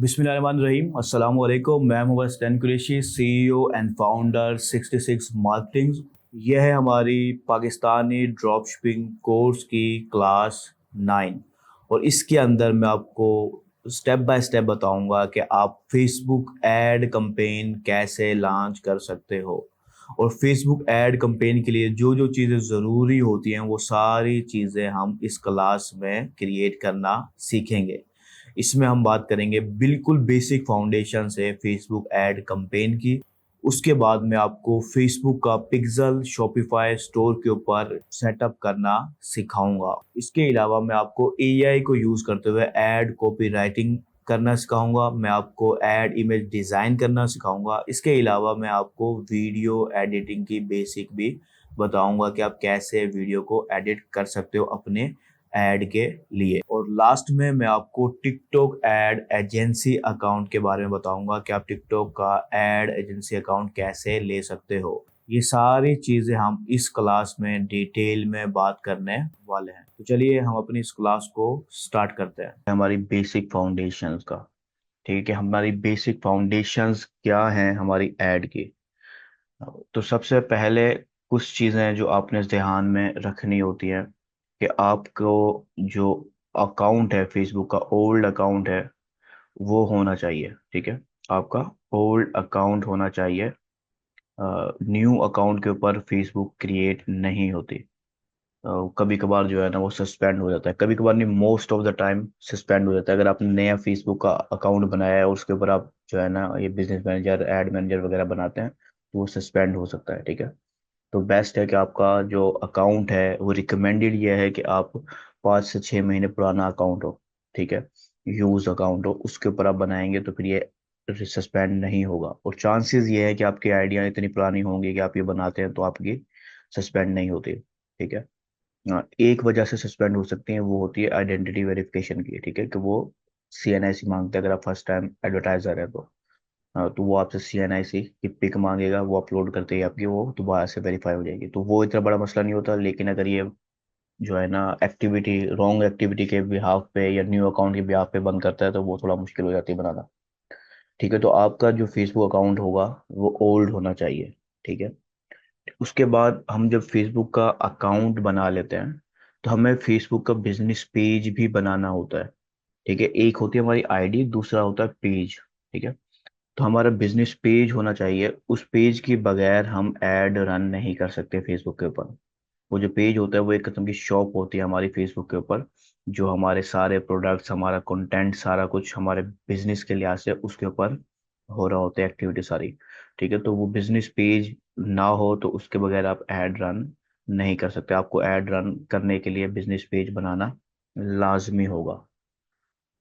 बिस्मिल्लाहिर्रहमानिर्रहीम अस्सलाम वालेकुम। मैं Mohammad Stan Qureshi, CEO and founder 66 marketing. यह है हमारी पाकिस्तानी ड्रॉप शिपिंग कोर्स की क्लास 9 और इसके अंदर मैं आपको स्टेप बाय स्टेप बताऊंगा कि आप फेसबुक एड कैंपेन कैसे लॉन्च कर सकते हो। और फेसबुक एड कैंपेन के लिए जो जो चीज़ें ज़रूरी होती हैं वो सारी चीज़ें हम इस क्लास में क्रिएट करना सीखेंगे। इसमें हम बात करेंगे बिल्कुल बेसिक फाउंडेशन से फेसबुक एड कैंपेन की। उसके बाद मैं आपको फेसबुक का पिक्सल शॉपिफाई स्टोर के ऊपर सेटअप करना सिखाऊंगा। इसके अलावा मैं आपको एआई को यूज़ करते हुए एड कॉपी राइटिंग करना सिखाऊंगा। मैं आपको एड इमेज डिज़ाइन करना सिखाऊंगा। इसके अलावा मैं आपको वीडियो एडिटिंग की बेसिक भी बताऊंगा कि आप कैसे वीडियो को एडिट कर सकते हो अपने ऐड के लिए। और लास्ट में मैं आपको टिकटॉक एड एजेंसी अकाउंट के बारे में बताऊंगा कि आप टिकटॉक का एड एजेंसी अकाउंट कैसे ले सकते हो। ये सारी चीज़ें हम इस क्लास में डिटेल में बात करने वाले हैं। तो चलिए हम अपनी इस क्लास को स्टार्ट करते हैं। हमारी बेसिक फाउंडेशंस का, ठीक है, हमारी बेसिक फाउंडेशंस क्या हैं हमारी ऐड की। तो सबसे पहले कुछ चीज़ें जो आपने ध्यान में रखनी होती हैं कि आपको जो अकाउंट है फेसबुक का, ओल्ड अकाउंट है, वो होना चाहिए। ठीक है, आपका ओल्ड अकाउंट होना चाहिए। न्यू अकाउंट के ऊपर फेसबुक क्रिएट नहीं होती। कभी कभार जो है ना वो सस्पेंड हो जाता है, कभी कभार नहीं, most of the time suspend हो जाता है। अगर आपने नया फेसबुक का अकाउंट बनाया है और उसके ऊपर आप जो है ना ये बिजनेस मैनेजर एड मैनेजर वगैरह बनाते हैं तो वो सस्पेंड हो सकता है। ठीक है, तो बेस्ट है कि आपका जो अकाउंट है वो रिकमेंडेड ये है कि आप 5 से 6 महीने पुराना अकाउंट हो। ठीक है, यूज अकाउंट हो, उसके ऊपर आप बनाएंगे तो फिर ये सस्पेंड नहीं होगा। और चांसेस ये है कि आपकी आइडिया इतनी पुरानी होंगी कि आप ये बनाते हैं तो आपकी सस्पेंड नहीं होती। ठीक है, हाँ, एक वजह से सस्पेंड हो सकती है, वो होती है आइडेंटिटी वेरिफिकेशन की। ठीक है, कि वो सीएनआईसी मांगते हैं। अगर आप फर्स्ट टाइम एडवर्टाइजर है तो हाँ, तो वो आपसे सीएनआईसी की पिक मांगेगा। वो अपलोड करते ही आपकी वो दोबारा से वेरीफाई हो जाएगी, तो वो इतना बड़ा मसला नहीं होता। लेकिन अगर ये जो है ना एक्टिविटी रॉन्ग एक्टिविटी के बिहाफ पे या न्यू अकाउंट के बिहाफ पे बंद करता है तो वो थोड़ा मुश्किल हो जाती है बनाना। ठीक है, तो आपका जो फेसबुक अकाउंट होगा वो ओल्ड होना चाहिए। ठीक है, उसके बाद हम जब फेसबुक का अकाउंट बना लेते हैं तो हमें फेसबुक का बिजनेस पेज भी बनाना होता है। ठीक है, एक होती है हमारी आईडी, दूसरा होता है पेज। ठीक है, तो हमारा बिजनेस पेज होना चाहिए। उस पेज के बगैर हम ऐड रन नहीं कर सकते फेसबुक के ऊपर। वो जो पेज होता है वो एक किस्म की शॉप होती है हमारी फेसबुक के ऊपर, जो हमारे सारे प्रोडक्ट्स, हमारा कंटेंट, सारा कुछ हमारे बिजनेस के लिहाज से उसके ऊपर हो रहा होता है, एक्टिविटी सारी। ठीक है, तो वो बिजनेस पेज ना हो तो उसके बगैर आप ऐड रन नहीं कर सकते। आपको ऐड रन करने के लिए बिजनेस पेज बनाना लाजमी होगा,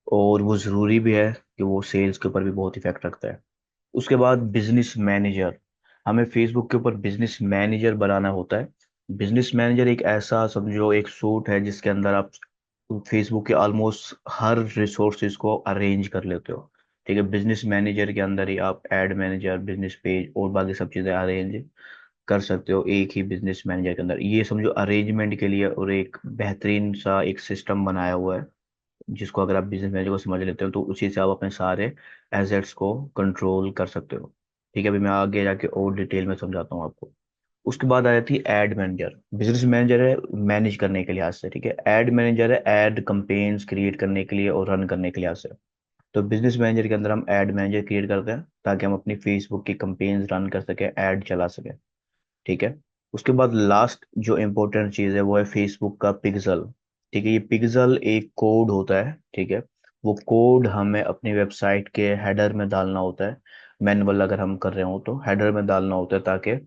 और वो ज़रूरी भी है कि वो सेल्स के ऊपर भी बहुत इफेक्ट रखता है। उसके बाद बिजनेस मैनेजर, हमें फेसबुक के ऊपर बिजनेस मैनेजर बनाना होता है। बिजनेस मैनेजर एक ऐसा समझो एक सूट है जिसके अंदर आप फेसबुक के ऑलमोस्ट हर रिसोर्सेज को अरेंज कर लेते हो। ठीक है, बिजनेस मैनेजर के अंदर ही आप एड मैनेजर, बिजनेस पेज और बाकी सब चीज़ें अरेंज कर सकते हो एक ही बिजनेस मैनेजर के अंदर। ये समझो अरेंजमेंट के लिए और एक बेहतरीन सा एक सिस्टम बनाया हुआ है, जिसको अगर आप बिजनेस मैनेजर को समझ लेते हो तो उसी से आप अपने सारे एसेट्स को कंट्रोल कर सकते हो। ठीक है, अभी मैं आगे जाके और डिटेल में समझाता हूँ आपको। उसके बाद आ जाती है एड मैनेजर। बिजनेस मैनेजर है मैनेज करने के लिहाज से, ठीक है। एड मैनेजर है एड कंपेन्स क्रिएट करने के लिए और रन करने के लिहाज से। तो बिजनेस मैनेजर के अंदर हम एड मैनेजर क्रिएट करते हैं ताकि हम अपनी फेसबुक की कंपेन्स रन कर सके, ऐड चला सके। ठीक है, उसके बाद लास्ट जो इम्पोर्टेंट चीज़ है वो है फेसबुक का पिक्सल। ठीक है, ये पिक्सल एक कोड होता है। ठीक है, वो कोड हमें अपनी वेबसाइट के हेडर में डालना होता है। मैनुअल अगर हम कर रहे हो तो हेडर में डालना होता है, ताकि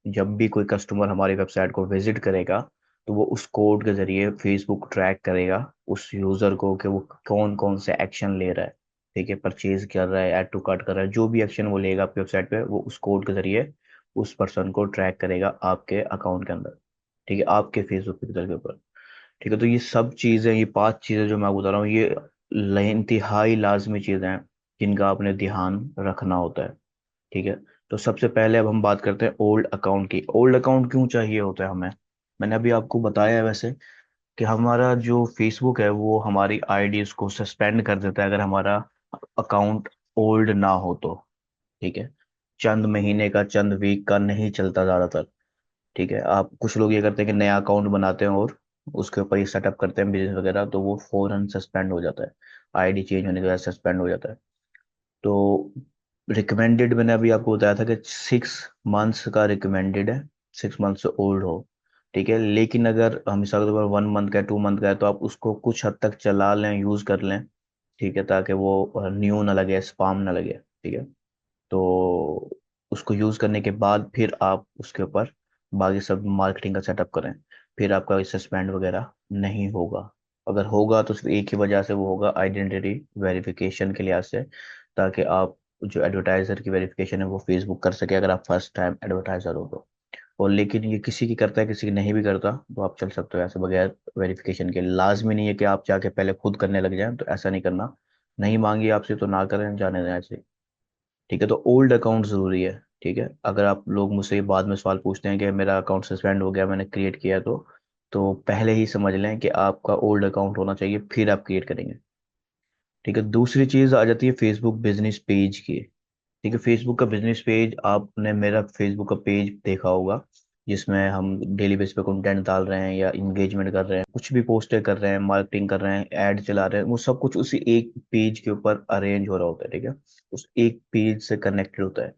जब भी कोई कस्टमर हमारी वेबसाइट को विजिट करेगा तो वो उस कोड के जरिए फेसबुक ट्रैक करेगा उस यूज़र को कि वो कौन कौन से एक्शन ले रहा है। ठीक है, परचेज कर रहा है, ऐड टू कार्ट कर रहा है, जो भी एक्शन वो लेगा आपकी वेबसाइट पे वो उस कोड के जरिए उस पर्सन को ट्रैक करेगा आपके अकाउंट के अंदर। ठीक है, आपके फेसबुक पिक्चर के ऊपर। ठीक है, तो ये सब चीज़ें, ये 5 चीज़ें जो मैं आपको बता रहा हूँ, ये इंतहाई लाजमी चीज़ें हैं जिनका आपने ध्यान रखना होता है। ठीक है, तो सबसे पहले अब हम बात करते हैं ओल्ड अकाउंट की। ओल्ड अकाउंट क्यों चाहिए होता है हमें, मैंने अभी आपको बताया है वैसे, कि हमारा जो फेसबुक है वो हमारी आईडीज को सस्पेंड कर देता है अगर हमारा अकाउंट ओल्ड ना हो तो। ठीक है, चंद महीने का चंद वीक का नहीं चलता ज़्यादातर। ठीक है, आप कुछ लोग ये करते हैं कि नया अकाउंट बनाते हैं और उसके ऊपर ये सेटअप करते हैं बिजनेस वगैरह, तो वो फौरन सस्पेंड हो जाता है। आईडी चेंज होने के बाद सस्पेंड हो जाता है। तो रिकमेंडेड मैंने अभी आपको बताया था कि 6 मंथ्स का रिकमेंडेड है, 6 मंथ से ओल्ड हो। ठीक है, लेकिन अगर हम मिसाल के तौर पर 1 मंथ का है, 2 मंथ का है, तो आप उसको कुछ हद तक चला लें, यूज़ कर लें। ठीक है, ताकि वो न्यू ना लगे, स्पाम ना लगे। ठीक है, तो उसको यूज़ करने के बाद फिर आप उसके ऊपर बाकी सब मार्केटिंग का सेटअप करें। फिर आपका सस्पेंड वगैरह नहीं होगा। अगर होगा तो सिर्फ एक ही वजह से वो होगा, आइडेंटिटी वेरिफिकेशन के लिहाज से, ताकि आप जो एडवर्टाइज़र की वेरिफिकेशन है वो फेसबुक कर सके अगर आप फर्स्ट टाइम एडवर्टाइज़र हो तो। और लेकिन ये किसी की करता है, किसी की नहीं भी करता, तो आप चल सकते हो ऐसे बगैर वेरिफिकेशन के। लाजमी नहीं है कि आप जाके पहले खुद करने लग जाएं, तो ऐसा नहीं करना। नहीं मांगी आपसे तो ना करें, जाने दें ऐसे। ठीक है, तो ओल्ड अकाउंट ज़रूरी है। ठीक है, अगर आप लोग मुझसे बाद में सवाल पूछते हैं कि मेरा अकाउंट सस्पेंड हो गया, मैंने क्रिएट किया, तो पहले ही समझ लें कि आपका ओल्ड अकाउंट होना चाहिए, फिर आप क्रिएट करेंगे। ठीक है, दूसरी चीज़ आ जाती है फेसबुक बिजनेस पेज की। ठीक है, फेसबुक का बिजनेस पेज, आपने मेरा फेसबुक का पेज देखा होगा, जिसमें हम डेली बेस पे कंटेंट डाल रहे हैं या इंगेजमेंट कर रहे हैं, कुछ भी पोस्टर कर रहे हैं, मार्केटिंग कर रहे हैं, ऐड चला रहे हैं, वो सब कुछ उसी एक पेज के ऊपर अरेंज हो रहा होता है। ठीक है, उस एक पेज से कनेक्टेड होता है।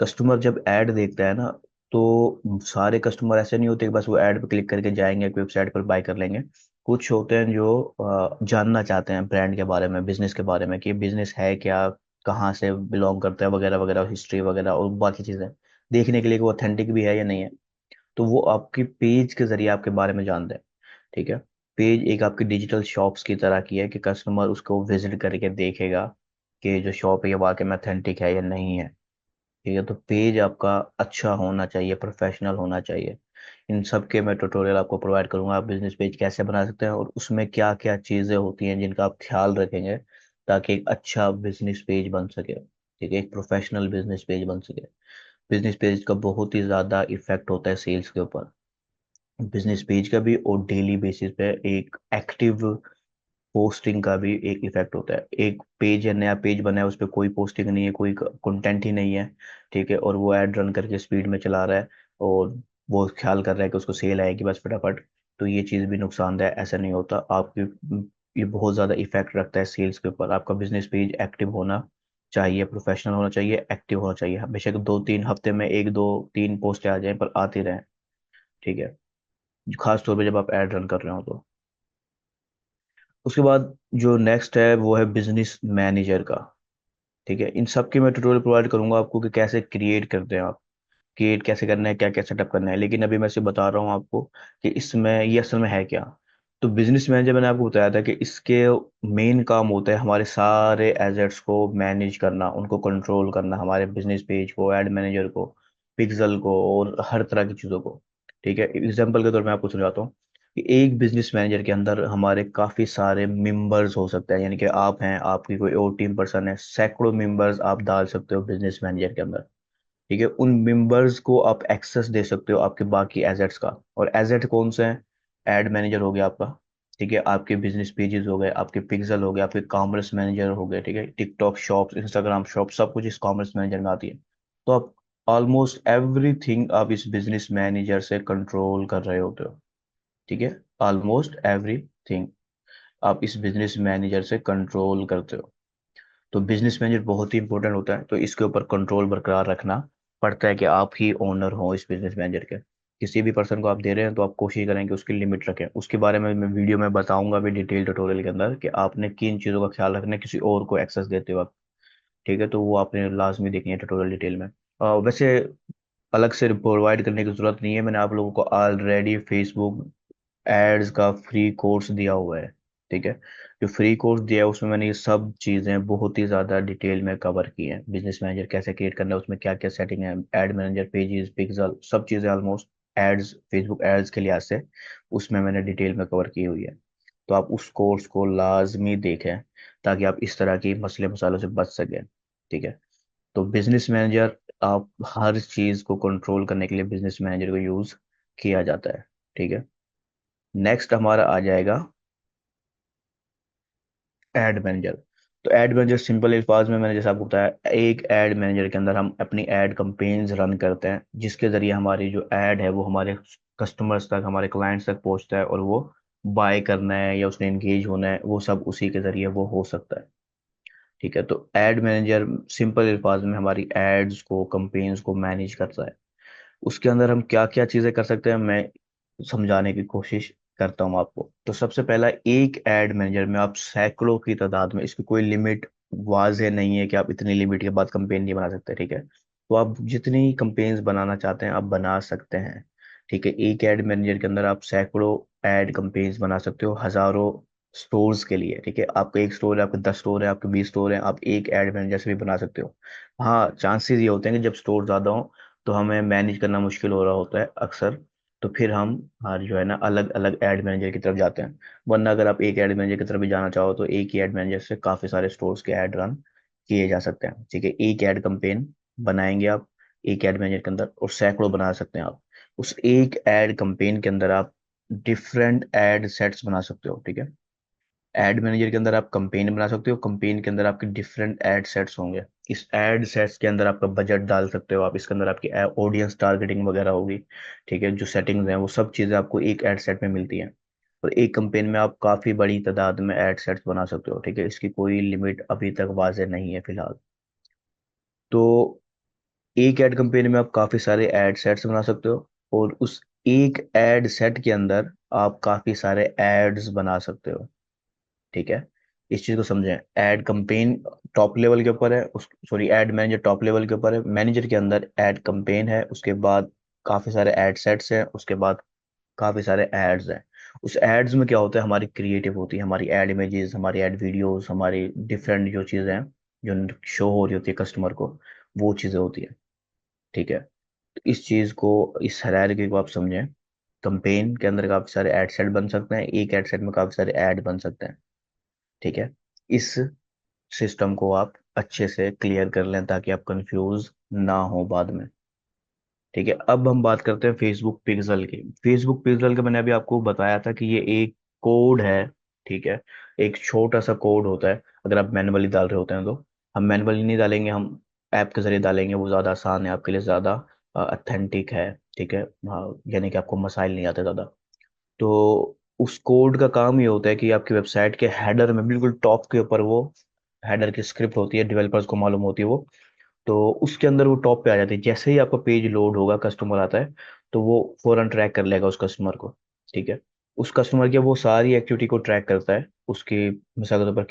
कस्टमर जब ऐड देखता है ना, तो सारे कस्टमर ऐसे नहीं होते कि बस वो ऐड पे क्लिक करके जाएंगे वेबसाइट पर बाय कर लेंगे। कुछ होते हैं जो जानना चाहते हैं ब्रांड के बारे में, बिजनेस के बारे में, कि बिजनेस है क्या, कहाँ से बिलोंग करता है, वगैरह वगैरह, हिस्ट्री वगैरह और बाकी चीज़ें देखने के लिए कि वो ऑथेंटिक भी है या नहीं है। तो वो आपकी पेज के जरिए आपके बारे में जानते हैं। ठीक है, पेज एक आपकी डिजिटल शॉप्स की तरह की है कि कस्टमर उसको विजिट करके देखेगा कि जो शॉप है ये वाकई में ऑथेंटिक है या नहीं है। ठीक है, तो पेज आपका अच्छा होना चाहिए, प्रोफेशनल होना चाहिए। इन सब के मैं ट्यूटोरियल आपको प्रोवाइड करूंगा, आप बिजनेस पेज कैसे बना सकते हैं और उसमें क्या क्या चीज़ें होती हैं जिनका आप ख्याल रखेंगे, ताकि एक अच्छा बिजनेस पेज बन सके। ठीक है, एक प्रोफेशनल बिजनेस पेज बन सके। बिजनेस पेज का बहुत ही ज़्यादा इफेक्ट होता है सेल्स के ऊपर, बिजनेस पेज का भी, और डेली बेसिस पे एक एक्टिव पोस्टिंग का भी एक इफेक्ट होता है। एक पेज है, नया पेज बना है, उस पर कोई पोस्टिंग नहीं है, कोई कंटेंट ही नहीं है। ठीक है, और वो ऐड रन करके स्पीड में चला रहा है, और वो ख्याल कर रहा है कि उसको सेल आएगी बस फटाफट, तो ये चीज़ भी नुकसानदायक है। ऐसा नहीं होता आपकी, ये बहुत ज़्यादा इफेक्ट रखता है सेल्स के ऊपर। आपका बिजनेस पेज एक्टिव होना चाहिए, प्रोफेशनल होना चाहिए, एक्टिव होना चाहिए। बेशक 2-3 हफ्ते में 1-2-3 पोस्ट आ जाए, पर आती रहें। ठीक है, खास तौर पे जब आप ऐड रन कर रहे हो तो। उसके बाद जो नेक्स्ट है वो है बिजनेस मैनेजर का। ठीक है, इन सब की मैं ट्यूटोरियल प्रोवाइड करूंगा आपको कि कैसे क्रिएट करते हैं आप, क्रिएट कैसे करना है, क्या क्या सेटअप करना है। लेकिन अभी मैं सिर्फ बता रहा हूँ आपको कि इसमें ये असल में है क्या। तो बिजनेस मैनेजर मैंने आपको बताया था कि इसके मेन काम होता है हमारे सारे एसेट्स को मैनेज करना, उनको कंट्रोल करना, हमारे बिजनेस पेज को, एड मैनेजर को, पिक्सल को, और हर तरह की चीज़ों को। ठीक है, एग्जाम्पल के तौर पर मैं आपको समझाता हूँ कि एक बिजनेस मैनेजर के अंदर हमारे काफ़ी सारे मेंबर्स हो सकते हैं, यानी कि आप हैं, आपकी कोई और टीम पर्सन है, सैकड़ों मेंबर्स आप डाल सकते हो बिजनेस मैनेजर के अंदर। ठीक है, उन मेंबर्स को आप एक्सेस दे सकते हो आपके बाकी एसेट्स का। और एसेट कौन से हैं? एड मैनेजर हो गया आपका। ठीक है, आपके बिजनेस पेजेस हो गए, आपके पिक्सल हो गए, आपके कॉमर्स मैनेजर हो गए। ठीक है, टिकटॉक शॉप्स, इंस्टाग्राम शॉप, सब कुछ इस कॉमर्स मैनेजर में आती है। तो आप ऑलमोस्ट एवरीथिंग आप इस बिजनेस मैनेजर से कंट्रोल कर रहे होते हो। ठीक है, ऑलमोस्ट एवरीथिंग आप इस बिजनेस मैनेजर से कंट्रोल करते हो। तो बिजनेस मैनेजर बहुत ही इंपॉर्टेंट होता है, तो इसके ऊपर कंट्रोल बरकरार रखना पड़ता है कि आप ही ओनर हो इस बिजनेस मैनेजर के। किसी भी पर्सन को आप दे रहे हैं तो आप कोशिश करें कि उसकी लिमिट रखें। उसके बारे में मैं वीडियो में बताऊंगा भी डिटेल ट्यूटोरियल के अंदर कि आपने किन चीज़ों का ख्याल रखना है किसी और को एक्सेस देते हो आप। ठीक है, तो वो आपने लाजमी देखनी है ट्यूटोरियल डिटेल में। वैसे अलग से प्रोवाइड करने की जरूरत नहीं है, मैंने आप लोगों को ऑलरेडी फेसबुक एड्स का फ्री कोर्स दिया हुआ है। ठीक है, जो फ्री कोर्स दिया है उसमें मैंने ये सब चीज़ें बहुत ही ज़्यादा डिटेल में कवर की हैं। बिजनेस मैनेजर कैसे क्रिएट करना है, उसमें क्या क्या सेटिंग है, एड मैनेजर, पेजेस, पिक्सल, सब चीज़ें ऑलमोस्ट एड्स, फेसबुक एड्स के लिहाज से उसमें मैंने डिटेल में कवर की हुई है। तो आप उस कोर्स को लाजमी देखें, ताकि आप इस तरह की मसले मसालों से बच सकें। ठीक है, तो बिजनेस मैनेजर, आप हर चीज़ को कंट्रोल करने के लिए बिजनेस मैनेजर को यूज़ किया जाता है। ठीक है, नेक्स्ट हमारा आ जाएगा एड मैनेजर। तो एड मैनेजर सिंपल अल्फाज में मैंने जैसा आपको बताया, एक एड मैनेजर के अंदर हम अपनी एड कंपेन्स रन करते हैं, जिसके जरिए हमारी जो एड है वो हमारे कस्टमर्स तक, हमारे क्लाइंट्स तक पहुंचता है, और वो बाय करना है या उसने एंगेज होना है, वो सब उसी के जरिए वो हो सकता है। ठीक है, तो एड मैनेजर सिंपल अल्फाज में हमारी एड्स को, कंपेन्स को मैनेज करता है। उसके अंदर हम क्या क्या चीजें कर सकते हैं, मैं समझाने की कोशिश करता हूँ आपको। तो सबसे पहला, एक एड मैनेजर में आप सैकड़ों की तादाद में, इसकी कोई लिमिट वाज़ेह नहीं है कि आप इतनी लिमिट के बाद कंपेन नहीं बना सकते। ठीक है, तो आप जितनी कंपेन्स बनाना चाहते हैं आप बना सकते हैं। ठीक है, एक एड मैनेजर के अंदर आप सैकड़ों एड कंपेन्स बना सकते हो, हजारों स्टोर्स के लिए। ठीक है, आपका एक स्टोर है, आपके 10 स्टोर है, आपके 20 स्टोर है, आप एक एड मैनेजर से भी बना सकते हो। हाँ, चांसेस ये होते हैं कि जब स्टोर ज़्यादा हो तो हमें मैनेज करना मुश्किल हो रहा होता है अक्सर, तो फिर हम जो है ना अलग अलग एड मैनेजर की तरफ जाते हैं। वरना अगर आप एक एड मैनेजर की तरफ भी जाना चाहो तो एक ही एड मैनेजर से काफ़ी सारे स्टोर्स के ऐड रन किए जा सकते हैं। ठीक है, एक ऐड कंपेन बनाएंगे आप एक एड मैनेजर के अंदर, और सैकड़ों बना सकते हैं आप। उस एक एड कंपेन के अंदर आप डिफरेंट एड सेट्स बना सकते हो। ठीक है, एड मैनेजर के अंदर आप कंपेन बना सकते हो, कंपेन के अंदर आपके डिफरेंट एड सेट्स होंगे। इस एड सेट्स के अंदर आपका बजट डाल सकते हो आप, इसके अंदर आपकी ऑडियंस टारगेटिंग वगैरह होगी। ठीक है, जो सेटिंग्स हैं वो सब चीज़ें आपको एक एड सेट में मिलती हैं, और एक कंपेन में आप काफ़ी बड़ी तादाद में एड सेट्स बना सकते हो। ठीक है, इसकी कोई लिमिट अभी तक वाज़ेह नहीं है फिलहाल। तो एक एड कंपेन में आप काफ़ी सारे एड सेट्स बना सकते हो, और उस एक एड सेट के अंदर आप काफ़ी सारे एड्स बना सकते हो। ठीक है, इस चीज को समझें। एड कंपेन टॉप लेवल के ऊपर है, उस sorry add manager top level के ऊपर है, मैनेजर के अंदर एड कंपेन है, उसके बाद काफी सारे एड सेट्स हैं, उसके बाद काफी सारे एड्स हैं। उस एड्स में क्या होता है, हमारी क्रिएटिव होती है, हमारी एड इमेजेस, हमारी एड वीडियोस, हमारी डिफरेंट जो चीजें हैं जो शो हो रही होती है कस्टमर को, वो चीजें होती है। ठीक है, तो इस चीज को, इस हायरार्की को आप समझें। कंपेन के अंदर काफी सारे एड सेट बन सकते हैं, एक एड सेट में काफी सारे एड बन सकते हैं। ठीक है, इस सिस्टम को आप अच्छे से क्लियर कर लें ताकि आप कंफ्यूज ना हो बाद में। ठीक है, अब हम बात करते हैं फेसबुक पिक्सल की। फेसबुक पिक्सल का मैंने अभी आपको बताया था कि ये एक कोड है। ठीक है, एक छोटा सा कोड होता है, अगर आप मैनुअली डाल रहे होते हैं तो। हम मैनुअली नहीं डालेंगे, हम ऐप के जरिए डालेंगे, वो ज़्यादा आसान है आपके लिए, ज़्यादा अथेंटिक है। ठीक है, हाँ, यानी कि आपको मसाइल नहीं आते ज़्यादा। तो उस कोड का काम ये होता है कि आपकी वेबसाइट के हेडर में बिल्कुल टॉप के ऊपर वो हेडर की स्क्रिप्ट होती है, डेवलपर्स को मालूम होती है वो, तो उसके अंदर वो टॉप पे आ जाती है। जैसे ही आपका पेज लोड होगा, कस्टमर आता है, तो वो फौरन ट्रैक कर लेगा उस कस्टमर को। ठीक है, उस कस्टमर की वो सारी एक्टिविटी को ट्रैक करता है, उसकी मिसाल के तौर पर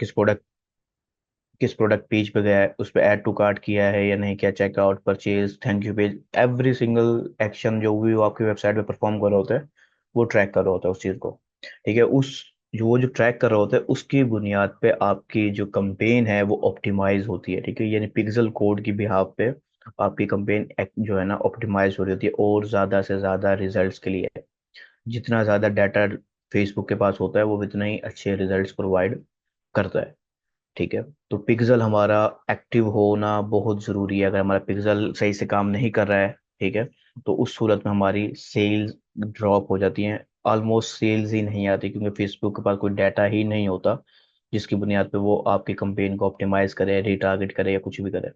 किस प्रोडक्ट पेज पे गया है, उस पर ऐड टू कार्ट किया है या नहीं किया, checkout, purchase, thank you page, every single action जो भी वो आपकी वेबसाइट पे परफॉर्म कर रहा होता है, वो ट्रैक कर रहा होता है उस चीज़ को। ठीक है, उस जो ट्रैक कर रहा होता है उसकी बुनियाद पे आपकी जो कंपेन है वो ऑप्टिमाइज होती है। ठीक है, यानी पिक्सल कोड की बिहाफ पे आपकी कंपेन जो है ना ऑप्टिमाइज हो रही होती है, और ज़्यादा से ज़्यादा रिजल्ट्स के लिए। जितना ज़्यादा डाटा फेसबुक के पास होता है वो उतना ही अच्छे रिजल्ट्स प्रोवाइड करता है। ठीक है, तो पिक्सल हमारा एक्टिव होना बहुत ज़रूरी है। अगर हमारा पिक्सल सही से काम नहीं कर रहा है, ठीक है, तो उस सूरत में हमारी सेल्स ड्रॉप हो जाती हैं, ऑलमोस्ट सेल्स ही नहीं आती, क्योंकि फेसबुक के पास कोई डाटा ही नहीं होता जिसकी बुनियाद पे वो आपकी कंपेन को ऑप्टिमाइज करे, रिटारगेट करे या कुछ भी करे।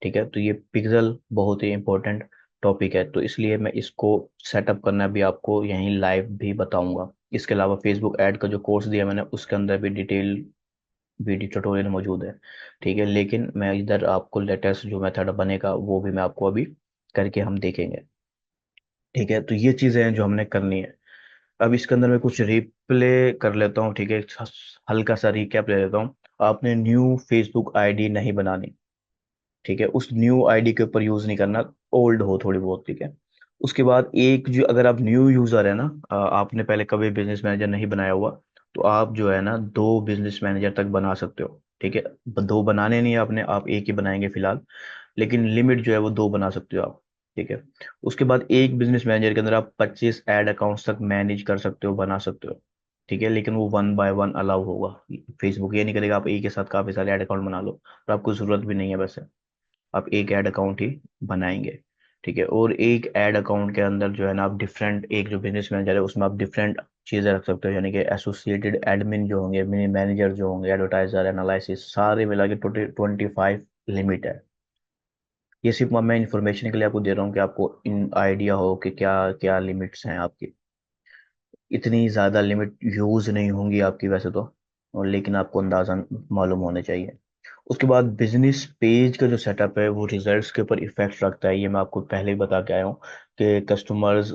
ठीक है, तो ये पिक्सल बहुत ही इंपॉर्टेंट टॉपिक है, तो इसलिए मैं इसको सेटअप करना भी आपको यहीं लाइव भी बताऊंगा। इसके अलावा फेसबुक ऐड का जो कोर्स दिया मैंने, उसके अंदर भी डिटेल वीडियो ट्यूटोरियल मौजूद है। ठीक है, लेकिन मैं इधर आपको लेटेस्ट जो मेथड बनेगा वो भी मैं आपको अभी करके हम देखेंगे। ठीक है, तो ये चीज़ें हैं जो हमने करनी है। अब इसके अंदर मैं कुछ रिप्ले कर लेता हूँ। ठीक है, हल्का सा रिकैप ले लेता हूँ। आपने न्यू फेसबुक आईडी नहीं बनानी। ठीक है, उस न्यू आईडी के ऊपर यूज नहीं करना, ओल्ड हो थोड़ी बहुत। ठीक है, उसके बाद एक जो, अगर आप न्यू यूजर है ना, आपने पहले कभी बिजनेस मैनेजर नहीं बनाया हुआ, तो आप जो है ना 2 बिजनेस मैनेजर तक बना सकते हो। ठीक है, दो बनाने नहीं है आपने, आप एक ही बनाएंगे फिलहाल, लेकिन लिमिट जो है वो 2 बना सकते हो आप। ठीक है, उसके बाद एक बिजनेस मैनेजर के अंदर आप 25 ऐड अकाउंट्स तक मैनेज कर सकते हो, बना सकते हो। ठीक है, लेकिन वो 1 बाय 1 अलाउ होगा। फेसबुक ये नहीं करेगा आप एक के साथ काफी सारे ऐड अकाउंट बना लो, और आपको जरूरत भी नहीं है वैसे, आप एक ऐड अकाउंट ही बनाएंगे। ठीक है। और एक ऐड अकाउंट के अंदर जो है ना आप डिफरेंट, एक जो बिजनेस मैनेजर है उसमें आप डिफरेंट चीज़ें रख सकते हो, यानी कि एसोसिएटेड एडमिन जो होंगे, मिनी मैनेजर जो होंगे, एडवर्टाइजर, एनालिसिस, सारे मिला के 25 लिमिट है। ये सिर्फ मैं इंफॉर्मेशन के लिए आपको दे रहा हूँ कि आपको इन आइडिया हो कि क्या क्या लिमिट्स हैं आपकी। इतनी ज़्यादा लिमिट यूज़ नहीं होंगी आपकी वैसे तो, और लेकिन आपको अंदाज़ा मालूम होने चाहिए। उसके बाद बिजनेस पेज का जो सेटअप है वो रिजल्ट्स के ऊपर इफेक्ट रखता है, ये मैं आपको पहले ही बता के आया हूँ कि कस्टमर्स,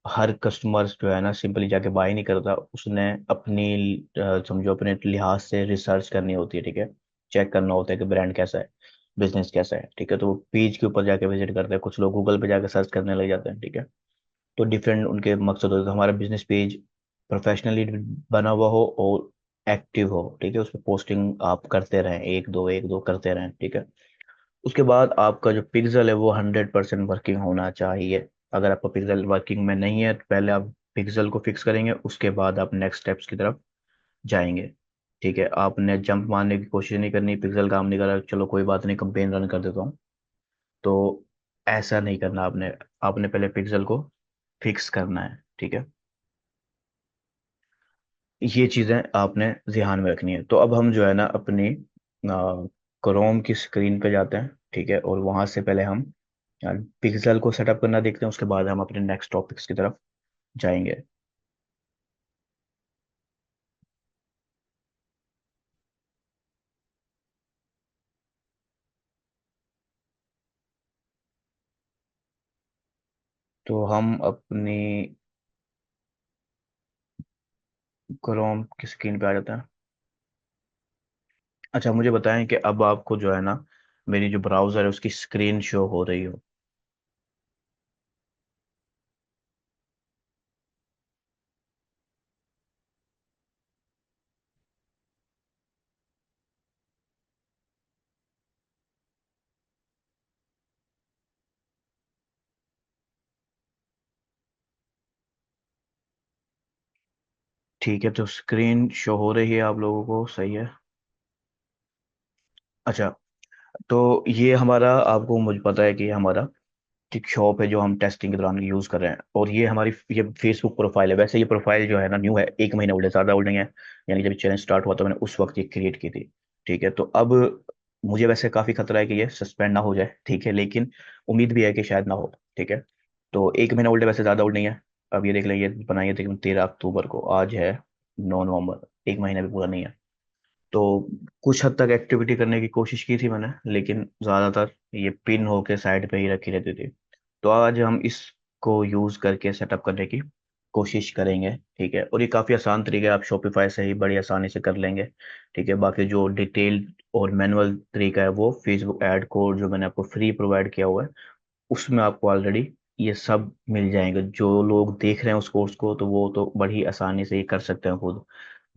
हर कस्टमर्स जो है ना सिंपली जाके बाय नहीं करता, उसने अपनी समझो अपने लिहाज से रिसर्च करनी होती है, ठीक है। चेक करना होता है कि ब्रांड कैसा है, बिजनेस कैसा है, ठीक है। तो वो पेज के ऊपर जाके विजिट करते हैं, कुछ लोग गूगल पे जाके सर्च करने लग जाते हैं, ठीक है। तो डिफरेंट उनके मकसद होते हैं, तो हमारा बिजनेस पेज प्रोफेशनली बना हुआ हो और एक्टिव हो, ठीक है। उस पर पोस्टिंग आप करते रहें, एक दो करते रहें, ठीक है। उसके बाद आपका जो पिक्सल है वो 100% वर्किंग होना चाहिए। अगर आपका पिक्सल वर्किंग में नहीं है तो पहले आप पिक्सल को फिक्स करेंगे, उसके बाद आप नेक्स्ट स्टेप्स की तरफ जाएंगे, ठीक है। आपने जंप मारने की कोशिश नहीं करनी, पिक्सल काम नहीं कर रहा, चलो कोई बात नहीं, कंपेन रन कर देता हूँ, तो ऐसा नहीं करना आपने। आपने पहले पिक्सल को फिक्स करना है, ठीक है। ये चीज़ें आपने ध्यान में रखनी है। तो अब हम जो है ना अपनी क्रोम की स्क्रीन पे जाते हैं, ठीक है। और वहां से पहले हम पिक्सल को सेटअप करना देखते हैं, उसके बाद हम अपने नेक्स्ट टॉपिक्स की तरफ जाएंगे। तो हम अपनी क्रोम की स्क्रीन पे आ जाते हैं। अच्छा, मुझे बताएं कि अब आपको जो है ना मेरी जो ब्राउज़र है उसकी स्क्रीन शो हो रही हो। ठीक है, तो स्क्रीन शो हो रही है आप लोगों को, सही है। अच्छा, तो ये हमारा, आपको मुझे पता है कि ये हमारा एक शॉप है जो हम टेस्टिंग के दौरान यूज कर रहे हैं, और ये हमारी ये फेसबुक प्रोफाइल है। वैसे ये प्रोफाइल जो है ना न्यू है, 1 महीना ओल्ड है, ज्यादा ओल्ड नहीं है। यानी जब चैलेंज स्टार्ट हुआ था मैंने उस वक्त ये क्रिएट की थी, ठीक है। तो अब मुझे वैसे काफी खतरा है कि ये सस्पेंड ना हो जाए, ठीक है, लेकिन उम्मीद भी है कि शायद ना हो, ठीक है। तो 1 महीना ओल्ड है, वैसे ज्यादा ओल्ड नहीं है। अब ये देख लें, ये बनाई है तकरीबन 13 अक्टूबर को, आज है 9 नवंबर, 1 महीना भी पूरा नहीं है। तो कुछ हद तक एक्टिविटी करने की कोशिश की थी मैंने, लेकिन ज़्यादातर ये पिन होके साइड पे ही रखी रहती थी। तो आज हम इसको यूज़ करके सेटअप करने की कोशिश करेंगे, ठीक है। और ये काफ़ी आसान तरीका है, आप शॉपिफाई से ही बड़ी आसानी से कर लेंगे, ठीक है। बाकी जो डिटेल्ड और मैनुअल तरीका है वो फेसबुक ऐड कोड जो मैंने आपको फ्री प्रोवाइड किया हुआ है उसमें आपको ऑलरेडी ये सब मिल जाएंगे। जो लोग देख रहे हैं उस कोर्स को तो वो तो बड़ी आसानी से ये कर सकते हैं खुद।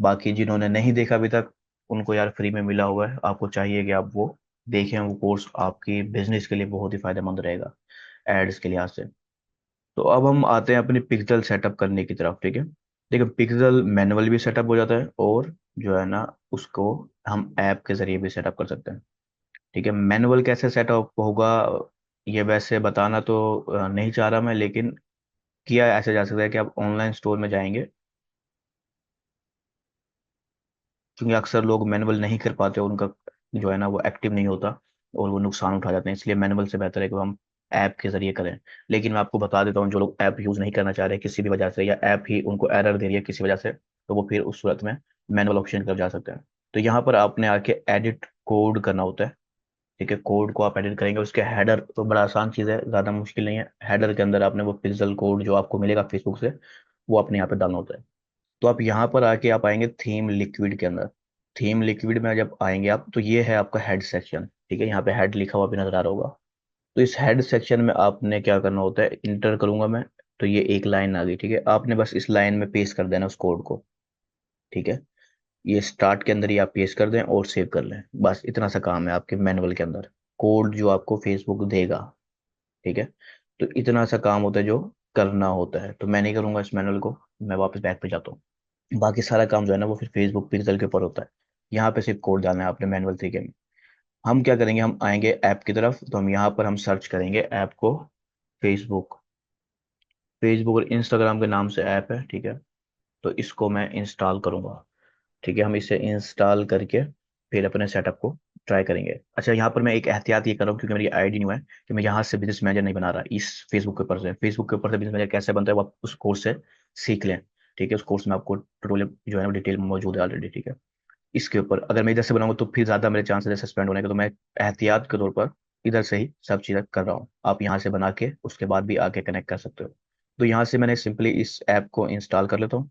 बाकी जिन्होंने नहीं देखा अभी तक, उनको यार फ्री में मिला हुआ है, आपको चाहिए कि आप वो देखें। वो कोर्स आपकी बिजनेस के लिए बहुत ही फायदेमंद रहेगा एड्स के लिहाज से। तो अब हम आते हैं अपनी पिक्सल सेटअप करने की तरफ, ठीक है। देखिए, पिक्सल मैनुअल भी सेटअप हो जाता है, और जो है ना उसको हम ऐप के जरिए भी सेटअप कर सकते हैं, ठीक है। मैनुअल कैसे सेटअप होगा ये वैसे बताना तो नहीं चाह रहा मैं, लेकिन किया ऐसे जा सकता है कि आप ऑनलाइन स्टोर में जाएंगे, क्योंकि अक्सर लोग मैनुअल नहीं कर पाते, उनका जो है ना वो एक्टिव नहीं होता और वो नुकसान उठा जाते हैं, इसलिए मैनुअल से बेहतर है कि हम ऐप के जरिए करें। लेकिन मैं आपको बता देता हूँ, जो लोग ऐप यूज़ नहीं करना चाह रहे किसी भी वजह से, या ऐप ही उनको एरर दे रही है किसी वजह से, तो वो फिर उस सूरत में मैनुअल ऑप्शन की तरफ जा सकते हैं। तो यहाँ पर आपने आके एडिट कोड करना होता है, ठीक है। कोड को आप एडिट करेंगे, उसके हेडर तो बड़ा आसान चीज़ है, ज़्यादा मुश्किल नहीं है। हेडर के अंदर आपने वो पिक्सल कोड जो आपको मिलेगा फेसबुक से वो अपने यहाँ पे डालना होता है। तो आप यहाँ पर आके आप आएंगे थीम लिक्विड के अंदर। थीम लिक्विड में जब आएंगे आप, तो ये है आपका हेड सेक्शन, ठीक है। यहाँ पे हेड लिखा हुआ भी नजर आ रहा होगा। तो इस हेड सेक्शन में आपने क्या करना होता है, इंटर करूंगा मैं, तो ये एक लाइन आ गई, ठीक है। आपने बस इस लाइन में पेस्ट कर देना उस कोड को, ठीक है। ये स्टार्ट के अंदर ही आप पेस्ट कर दें और सेव कर लें, बस इतना सा काम है आपके मैनुअल के अंदर। कोड जो आपको फेसबुक देगा, ठीक है। तो इतना सा काम होता है जो करना होता है, तो मैं नहीं करूंगा इस मैनुअल को, मैं वापस बैक पे जाता हूँ। बाकी सारा काम जो है ना वो फिर फेसबुक पिक्सल के ऊपर होता है। यहाँ पे सिर्फ कोड डालना है आपने मैनुअल तरीके में। हम क्या करेंगे, हम आएंगे ऐप की तरफ, तो हम यहाँ पर हम सर्च करेंगे ऐप को, फेसबुक, फेसबुक और इंस्टाग्राम के नाम से ऐप है, ठीक है। तो इसको मैं इंस्टॉल करूंगा, ठीक है। हम इसे इंस्टॉल करके फिर अपने सेटअप को ट्राई करेंगे। अच्छा, यहाँ पर मैं एक एहतियात ये कर रहा हूँ क्योंकि मेरी आईडी न्यू है कि मैं यहाँ से बिजनेस मैनेजर नहीं बना रहा इस फेसबुक के ऊपर से। फेसबुक के ऊपर से बिजनेस मैनेजर कैसे बनता है वो आप उस कोर्स से सीख लें, ठीक है। उस कोर्स में आपको ट्यूटोरियल जो है ना डिटेल में मौजूद है ऑलरेडी, ठीक है। इसके ऊपर अगर मैं इधर से बनाऊंगा तो फिर ज़्यादा मेरे चांसेस है सस्पेंड होने के, तो मैं एहतियात के तौर पर इधर से ही सब चीज़ें कर रहा हूँ। आप यहाँ से बना के उसके बाद भी आके कनेक्ट कर सकते हो। तो यहाँ से मैंने सिंपली इस ऐप को इंस्टॉल कर लेता हूँ।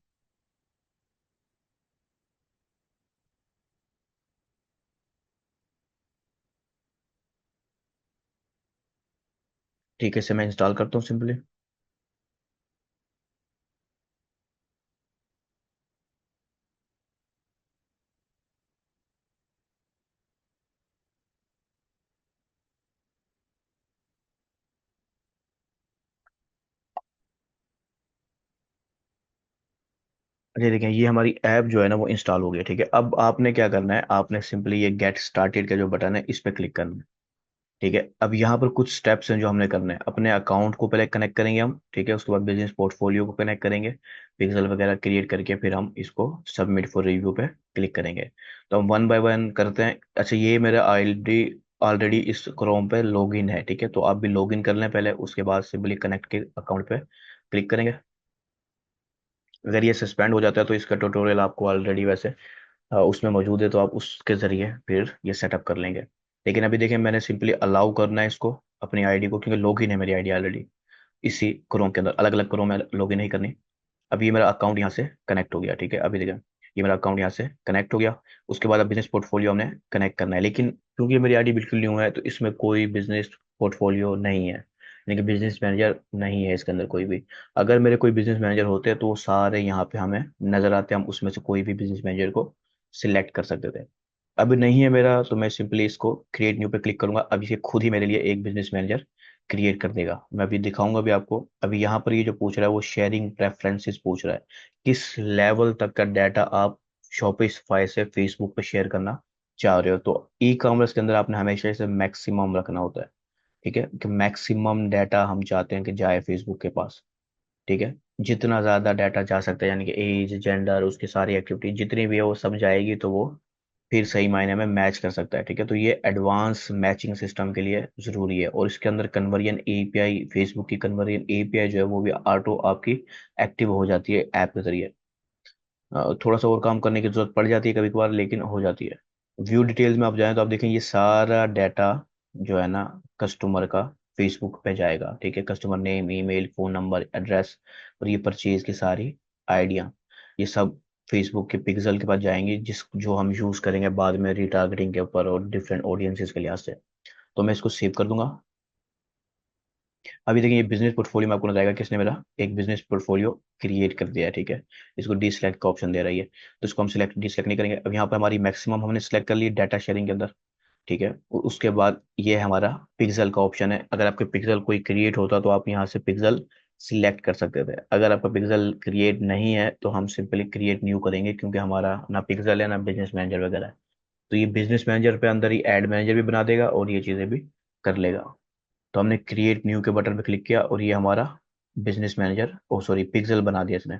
ठीक है, इसे मैं इंस्टॉल करता हूँ सिंपली। अच्छा देखें, ये हमारी ऐप जो है ना वो इंस्टॉल हो गई है, ठीक है। अब आपने क्या करना है, आपने सिंपली ये गेट स्टार्टेड का जो बटन है इस पर क्लिक करना है, ठीक है। अब यहाँ पर कुछ स्टेप्स हैं जो हमने करने हैं। अपने अकाउंट को पहले कनेक्ट करेंगे हम, ठीक है। उसके बाद बिजनेस पोर्टफोलियो को कनेक्ट करेंगे, पिक्सल वगैरह क्रिएट करके फिर हम इसको सबमिट फॉर रिव्यू पे क्लिक करेंगे। तो हम वन बाय वन करते हैं। अच्छा, ये मेरा ऑलरेडी ऑलरेडी इस क्रोम पे लॉगिन है, ठीक है। तो आप भी लॉगिन कर लें पहले, उसके बाद सिंपली कनेक्ट के अकाउंट पे क्लिक करेंगे। अगर ये सस्पेंड हो जाता है तो इसका ट्यूटोरियल आपको ऑलरेडी वैसे उसमें मौजूद है, तो आप उसके ज़रिए फिर ये सेटअप कर लेंगे। लेकिन अभी देखिए, मैंने सिंपली अलाउ करना है इसको, अपनी आईडी को, क्योंकि लॉगिन है मेरी आईडी ऑलरेडी इसी क्रोम के अंदर। अलग अलग क्रोम में लॉगिन नहीं करनी। अब ये मेरा अकाउंट यहाँ से कनेक्ट हो गया, ठीक है। अभी देखिए, ये मेरा अकाउंट यहाँ से कनेक्ट हो गया। उसके बाद अब बिजनेस पोर्टफोलियो हमने कनेक्ट करना है, लेकिन क्योंकि ये मेरी आईडी बिल्कुल न्यू है तो इसमें कोई बिजनेस पोर्टफोलियो नहीं है, यानी कि बिजनेस मैनेजर नहीं है इसके अंदर कोई भी। अगर मेरे कोई बिजनेस मैनेजर होते तो वो सारे यहाँ पे हमें नजर आते, हम उसमें से कोई भी बिजनेस मैनेजर को सिलेक्ट कर सकते थे। अब नहीं है मेरा, तो मैं सिंपली इसको क्रिएट न्यू पे क्लिक करूंगा। अब ये खुद ही मेरे लिए एक बिजनेस मैनेजर क्रिएट कर देगा। मैं अभी दिखाऊंगा भी आपको। अभी यहाँ पर ये जो पूछ रहा है वो शेयरिंग प्रेफरेंसेस पूछ रहा है, किस लेवल तक का डाटा आप शॉपिफाई से फेसबुक पे शेयर करना चाह रहे हो। तो ई कॉमर्स के अंदर आपने हमेशा इसे मैक्सिमम रखना होता है, ठीक है। कि मैक्सिमम डाटा हम चाहते हैं कि जाए फेसबुक के पास, ठीक है। जितना ज्यादा डाटा जा सकता है, यानी कि एज, जेंडर, उसकी सारी एक्टिविटी जितनी भी है वो सब जाएगी, तो वो फिर सही मायने में मैच कर सकता है, ठीक है। तो ये एडवांस मैचिंग सिस्टम के लिए जरूरी है। और इसके अंदर कन्वर्जन एपीआई, फेसबुक की कन्वर्जन एपीआई जो है वो भी ऑटो आपकी एक्टिव हो जाती है ऐप के जरिए। थोड़ा सा और काम करने की जरूरत पड़ जाती है कभी कभार, लेकिन हो जाती है। व्यू डिटेल्स में आप जाएं तो आप देखें ये सारा डाटा जो है ना कस्टमर का फेसबुक पे जाएगा, ठीक है। Customer name, email, phone number, address, और ये परचेज की सारी आइडिया, ये सब फेसबुक के पिक्सल के पास जाएंगे, जिस जो हम यूज करेंगे बाद में रिटारगेटिंग के ऊपर और डिफरेंट ऑडियंसेस के लिहाज से। तो मैं इसको सेव कर दूंगा। अभी देखिए, ये बिजनेस पोर्टफोलियो में आपको नजर आएगा कि इसने मेरा एक बिजनेस पोर्टफोलियो क्रिएट कर दिया है, ठीक है। इसको डीसिलेक्ट का ऑप्शन दे रही है, तो इसको हम सिलेक्ट डीसिलेक्ट नहीं करेंगे। अब यहाँ पर हमारी मैक्सिमम हमने सिलेक्ट कर ली डाटा शेयरिंग के अंदर, ठीक है। उसके बाद ये हमारा पिक्सल का ऑप्शन है। अगर आपके पिक्सल कोई क्रिएट होता तो आप यहाँ से पिक्सल सिलेक्ट कर सकते थे। अगर आपका पिक्सल क्रिएट नहीं है तो हम सिंपली क्रिएट न्यू करेंगे, क्योंकि हमारा ना पिक्सल है ना बिजनेस मैनेजर वगैरह है। तो ये बिजनेस मैनेजर पे अंदर ही एड मैनेजर भी बना देगा और ये चीज़ें भी कर लेगा। तो हमने क्रिएट न्यू के बटन पे क्लिक किया और ये हमारा बिजनेस मैनेजर, ओ सॉरी, पिक्सल बना दिया इसने।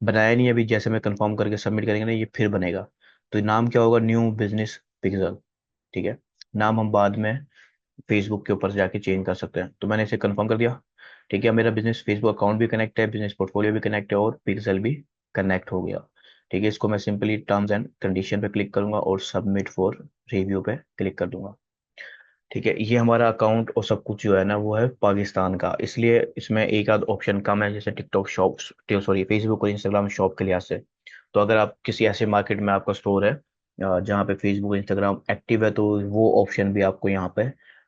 बनाया नहीं अभी, जैसे मैं कंफर्म करके सबमिट करेंगे ना ये फिर बनेगा। तो नाम क्या होगा, न्यू बिजनेस पिक्सल, ठीक है। नाम हम बाद में फेसबुक के ऊपर जाके चेंज कर सकते हैं। तो मैंने इसे कंफर्म कर दिया, ठीक है। मेरा बिजनेस फेसबुक अकाउंट भी कनेक्ट है, बिजनेस पोर्टफोलियो भी कनेक्ट है और पिक्सल भी कनेक्ट हो गया, ठीक है। इसको मैं सिंपली टर्म्स एंड कंडीशन पे क्लिक करूंगा और सबमिट फॉर रिव्यू पे क्लिक कर दूंगा, ठीक है। ये हमारा अकाउंट और सब कुछ जो है ना वो है पाकिस्तान का, इसलिए इसमें एक आध ऑप्शन कम है, जैसे टिकटॉक शॉप, सॉरी फेसबुक और इंस्टाग्राम शॉप के लिहाज से। तो अगर आप किसी ऐसे मार्केट में आपका स्टोर है जहाँ पे फेसबुक इंस्टाग्राम एक्टिव है, तो वो ऑप्शन भी आपको यहाँ पे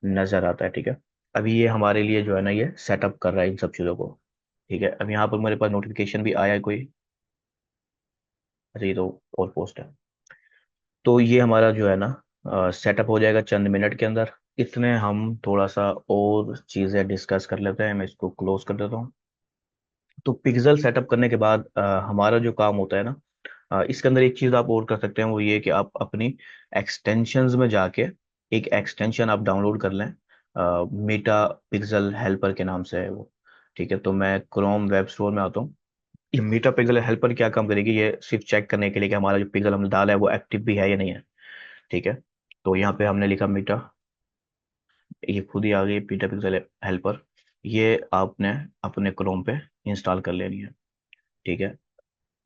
नजर आता है, ठीक है। अभी ये हमारे लिए जो है ना ये सेटअप कर रहा है इन सब चीज़ों को, ठीक है। अब यहाँ पर मेरे पास नोटिफिकेशन भी आया है कोई। अच्छा, ये तो और पोस्ट है। तो ये हमारा जो है ना सेटअप हो जाएगा चंद मिनट के अंदर। इतने हम थोड़ा सा और चीज़ें डिस्कस कर लेते हैं। मैं इसको क्लोज कर देता हूँ। तो पिक्सल सेटअप करने के बाद हमारा जो काम होता है ना, इसके अंदर एक चीज़ आप और कर सकते हैं, वो ये कि आप अपनी एक्सटेंशंस में जाके एक एक्सटेंशन आप डाउनलोड कर लें। मीटा पिक्सल हेल्पर के नाम से है वो। ठीक है, तो मैं क्रोम वेब स्टोर में आता हूँ। ये मीटा पिक्सल हेल्पर क्या काम करेगी, ये सिर्फ चेक करने के लिए कि हमारा जो पिक्सल हमने डाला है वो एक्टिव भी है या नहीं है। ठीक है, तो यहाँ पे हमने लिखा मीटा, ये खुद ही आ गई मीटा पिक्सल हेल्पर। ये आपने अपने क्रोम पे इंस्टॉल कर लेनी है। ठीक है,